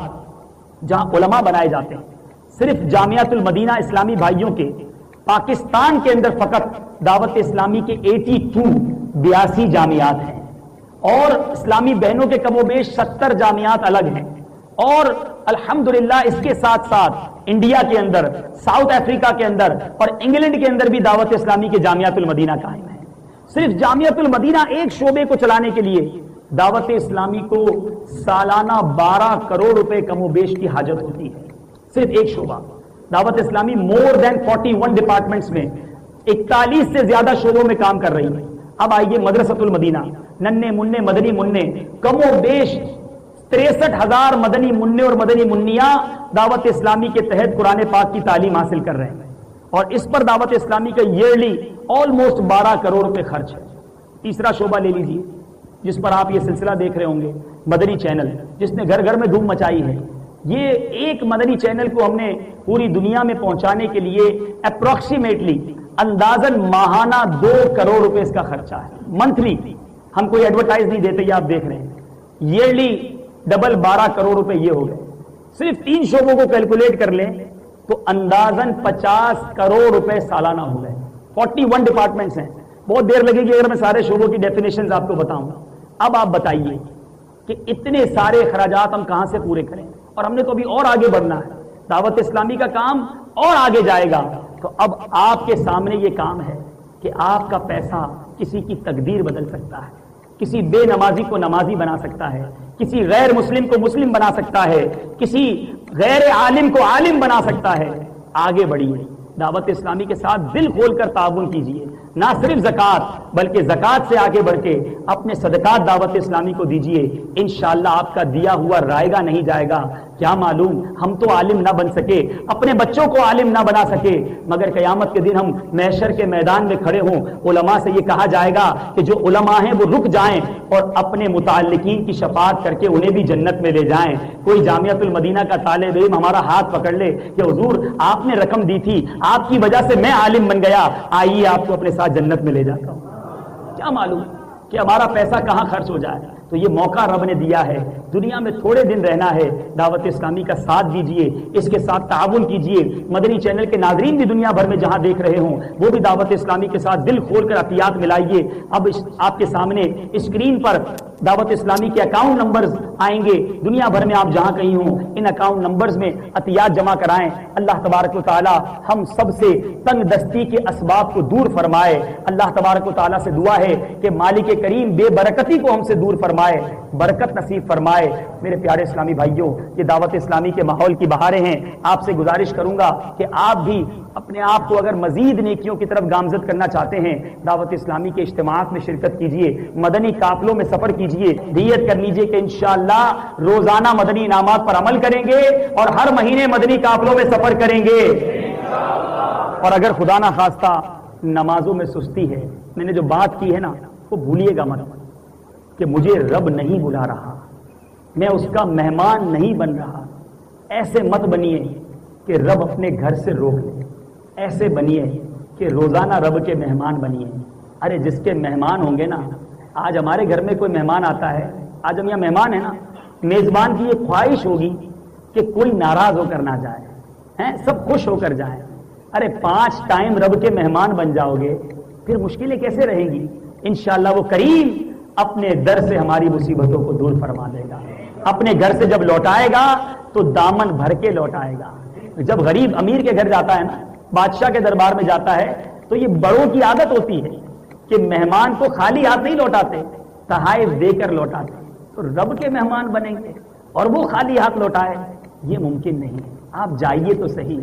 جہاں علماء بنائے جاتے ہیں, صرف جامعۃ المدینہ اسلامی بھائیوں کے پاکستان کے اندر فقط دعوت اسلامی کے 82 جامعات ہیں, اور اسلامی بہنوں کے کم و بیش 70 جامعات الگ ہیں. اور الحمدللہ اس کے ساتھ ساتھ انڈیا کے اندر, ساؤتھ افریقہ کے اندر اور انگلینڈ کے اندر بھی دعوت اسلامی کے جامعۃ المدینہ قائم ہے. صرف جامعۃ المدینہ ایک شعبے کو چلانے کے لیے دعوت اسلامی کو سالانہ 12 کروڑ روپے کم و بیش کی حاجت ہوتی ہے. صرف ایک شعبہ. دعوت اسلامی مور دین 41 ڈپارٹمنٹس میں 41 سے زیادہ شعبوں میں کام کر رہی ہے. اب آئیے مدرسۃ المدینہ, ننے مننے مدنی مننے, کم و بیش 63,000 مدنی مننے اور مدنی منیاں دعوت اسلامی کے تحت قرآن پاک کی تعلیم حاصل کر رہے ہیں, اور اس پر دعوت اسلامی کا ایئرلی آلموسٹ 12 کروڑ روپے خرچ ہے. تیسرا شعبہ لے لیجیے جس پر آپ یہ سلسلہ دیکھ رہے ہوں گے, مدنی چینل, جس نے گھر گھر میں دھوم مچائی ہے. یہ ایک مدنی چینل کو ہم نے پوری دنیا میں پہنچانے کے لیے اپروکسیمیٹلی اندازاً ماہانہ 2 کروڑ روپے اس کا خرچہ ہے. منتھلی ہم کوئی ایڈورٹائز نہیں دیتے, یہ آپ دیکھ رہے ہیں. ایئرلی ڈبل 12 کروڑ روپے یہ ہو گئے. صرف 3 شعبوں کو کیلکولیٹ کر لیں تو اندازاً 50 کروڑ روپے سالانہ ہو گئے. 41 ڈپارٹمنٹس ہیں. بہت دیر لگے گی اگر میں سارے شعبوں کی ڈیفینیشنز آپ کو بتاؤں. اب آپ بتائیے کہ اتنے سارے اخراجات ہم کہاں سے پورے کریں, اور ہم نے تو ابھی اور آگے بڑھنا ہے. دعوت اسلامی کا کام اور آگے جائے گا. تو اب آپ کے سامنے یہ کام ہے کہ آپ کا پیسہ کسی کی تقدیر بدل سکتا ہے, کسی بے نمازی کو نمازی بنا سکتا ہے, کسی غیر مسلم کو مسلم بنا سکتا ہے, کسی غیر عالم کو عالم بنا سکتا ہے. آگے بڑھیے, دعوت اسلامی کے ساتھ دل کھول کر تعاون کیجیے. نہ صرف زکوٰۃ بلکہ زکوٰۃ سے آگے بڑھ کے اپنے صدقات دعوت اسلامی کو دیجیے. انشاءاللہ آپ کا دیا ہوا رائے گا نہیں جائے گا. کیا معلوم ہم تو عالم نہ بن سکے, اپنے بچوں کو عالم نہ بنا سکے, مگر قیامت کے دن ہم محشر کے میدان میں کھڑے ہوں, علماء سے یہ کہا جائے گا کہ جو علماء ہیں وہ رک جائیں اور اپنے متعلقین کی شفاعت کر کے انہیں بھی جنت میں لے جائیں. کوئی جامعۃ المدینہ کا طالب علم ہمارا ہاتھ پکڑ لے کہ حضور آپ نے رقم دی تھی, آپ کی وجہ سے میں عالم بن گیا, آئیے آپ کو اپنے ساتھ جنت میں لے جاتا ہوں. کیا معلوم کہ ہمارا پیسہ کہاں خرچ ہو جائے. تو یہ موقع رب نے دیا ہے, دنیا میں تھوڑے دن رہنا ہے. دعوت اسلامی کا ساتھ دیجیے, اس کے ساتھ تعاون کیجیے. مدنی چینل کے ناظرین بھی دنیا بھر میں جہاں دیکھ رہے ہوں وہ بھی دعوت اسلامی کے ساتھ دل کھول کر عطیات ملائیے. اب آپ کے سامنے اسکرین پر دعوت اسلامی کے اکاؤنٹ نمبرز آئیں گے. دنیا بھر میں آپ جہاں کہیں ہوں ان اکاؤنٹ نمبرز میں عطیات جمع کرائیں. اللہ تبارک و تعالی ہم سب سے تنگ دستی کے اسباب کو دور فرمائے. اللہ تبارک و تعالی سے دعا ہے کہ مالک کریم بے برکتی کو ہم سے دور فرمائے, برکت نصیب فرمائے. میرے پیارے اسلامی بھائیوں, یہ دعوت اسلامی کے ماحول کی بہاریں ہیں. آپ سے گزارش کروں گا کہ آپ بھی اپنے آپ کو اگر مزید نیکیوں کی طرف گامزد کرنا چاہتے ہیں دعوت اسلامی کے اجتماعات میں شرکت کیجیے, مدنی قافلوں میں سفر کیجیے. نیت کر لیجیے کہ انشاءاللہ روزانہ مدنی انعامات پر عمل کریں گے اور ہر مہینے مدنی قافلوں میں سفر کریں گے. اور اگر خدا نہ خواستہ نمازوں میں سستی ہے, میں نے جو بات کی ہے نا وہ بھولیے گا مت کہ مجھے رب نہیں بلا رہا, میں اس کا مہمان نہیں بن رہا. ایسے مت بنیے کہ رب اپنے گھر سے روک لے, ایسے بنیے کہ روزانہ رب کے مہمان بنیے. ارے جس کے مہمان ہوں گے نا آج ہمارے گھر میں کوئی مہمان آتا ہے، آج ہم یہاں مہمان ہیں نا، میزبان کی یہ خواہش ہوگی کہ کوئی ناراض ہو کر نہ جائے، ہیں سب خوش ہو کر جائیں۔ ارے 5 ٹائم رب کے مہمان بن جاؤ گے پھر مشکلیں کیسے رہیں گی؟ انشاءاللہ وہ کریم اپنے در سے ہماری مصیبتوں کو دور فرما دے گا۔ اپنے گھر سے جب لوٹائے گا تو دامن بھر کے لوٹائے گا۔ جب غریب امیر کے گھر جاتا ہے نا، بادشاہ کے دربار میں جاتا ہے، تو یہ بڑوں کی عادت ہوتی ہے کہ مہمان کو خالی ہاتھ نہیں لوٹاتے، تحائف دے کر لوٹاتے۔ تو رب کے مہمان بنیں گے اور وہ خالی ہاتھ لوٹائے، یہ ممکن نہیں۔ آپ جائیے تو صحیح،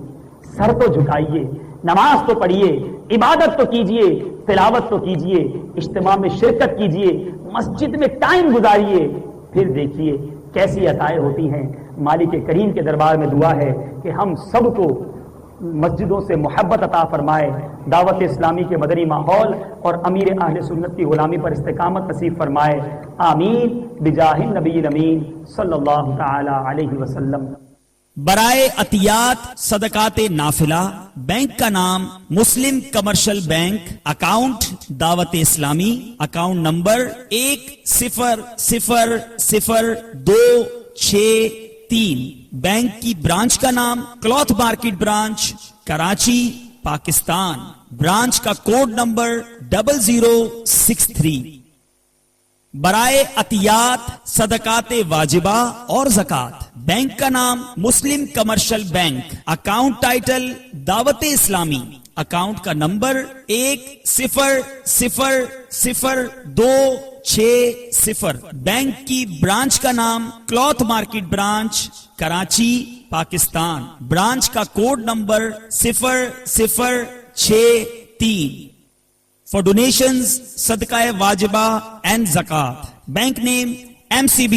سر تو جھکائیے، نماز تو پڑھیے، عبادت تو کیجئے، تلاوت تو کیجئے، اجتماع میں شرکت کیجئے، مسجد میں ٹائم گزاریے، پھر دیکھیے کیسی عطائیں ہوتی ہیں۔ مالک کریم کے دربار میں دعا ہے کہ ہم سب کو مسجدوں سے محبت عطا فرمائے، دعوت اسلامی کے مدنی ماحول اور امیر اہل سنت کی غلامی پر استقامت نصیب فرمائے، آمین بجاہ النبی الامین صلی اللہ تعالی علیہ وسلم۔ برائے عطیات صدقات نافلہ، بینک کا نام مسلم کمرشل بینک، اکاؤنٹ دعوت اسلامی، اکاؤنٹ نمبر 100026 بینک کی برانچ کا نام cloth market branch, Karachi, Pakistan, branch کا کوڈ نمبر 0063۔ برائے عطیات صدقات واجبہ اور زکوٰۃ، بینک کا نام مسلم کمرشل بینک، اکاؤنٹ ٹائٹل دعوت اسلامی، اکاؤنٹ کا نمبر 10000260، بینک کی برانچ کا نام cloth market branch, Karachi, Pakistan, branch کا code number 0063۔ For donations, Sadaqah Wajibah and Zakat, bank name MCB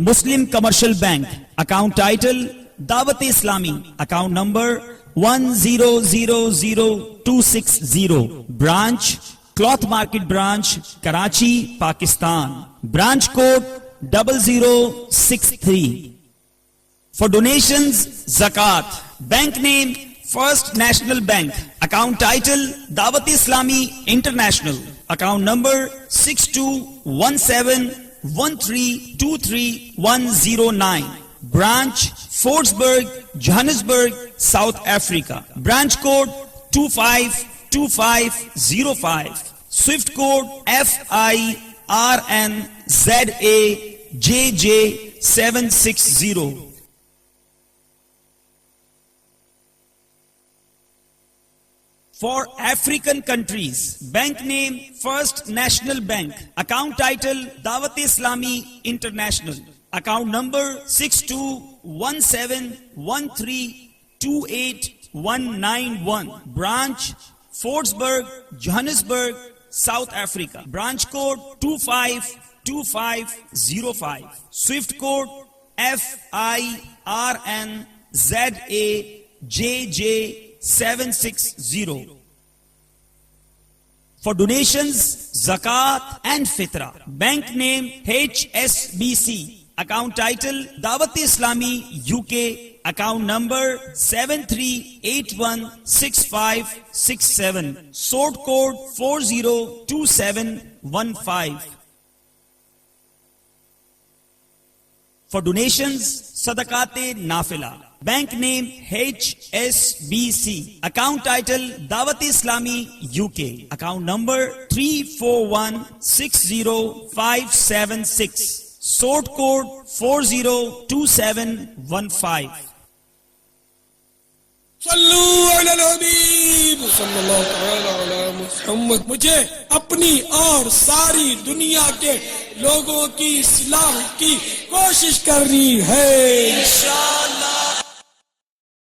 Muslim Commercial Bank, account title Dawat Islami, account number 100260, branch Cloth Market Branch, Karachi, Pakistan, branch code 0063. For donations, Zakat, bank name First National Bank, account title Dawat Islami International, account number 621713231109, branch Fordsburg, Johannesburg, South Africa, branch code 252505, Swift code FIRNZAJJ760. For African countries, bank name First National Bank, account title Dawat Islami International, account number 621713281191, branch Fordsburg, Johannesburg, South Africa, branch code 252505, Swift code FIRNZAJJ760. For donations, Zakat and Fitra, bank name HSBC, account title Dawat Islami UK, account number 73816567, sort code 402715. For donations, Sadaqate Nafila, bank name HSBC, account title Dawat Islami UK, account number 34160576, sort code 402715. صلو علی الحبیب صلی اللہ تعالی علی محمد. مجھے اپنی اور ساری دنیا کے لوگوں کی اصلاح کی کوشش کرنی ہے انشاءاللہ.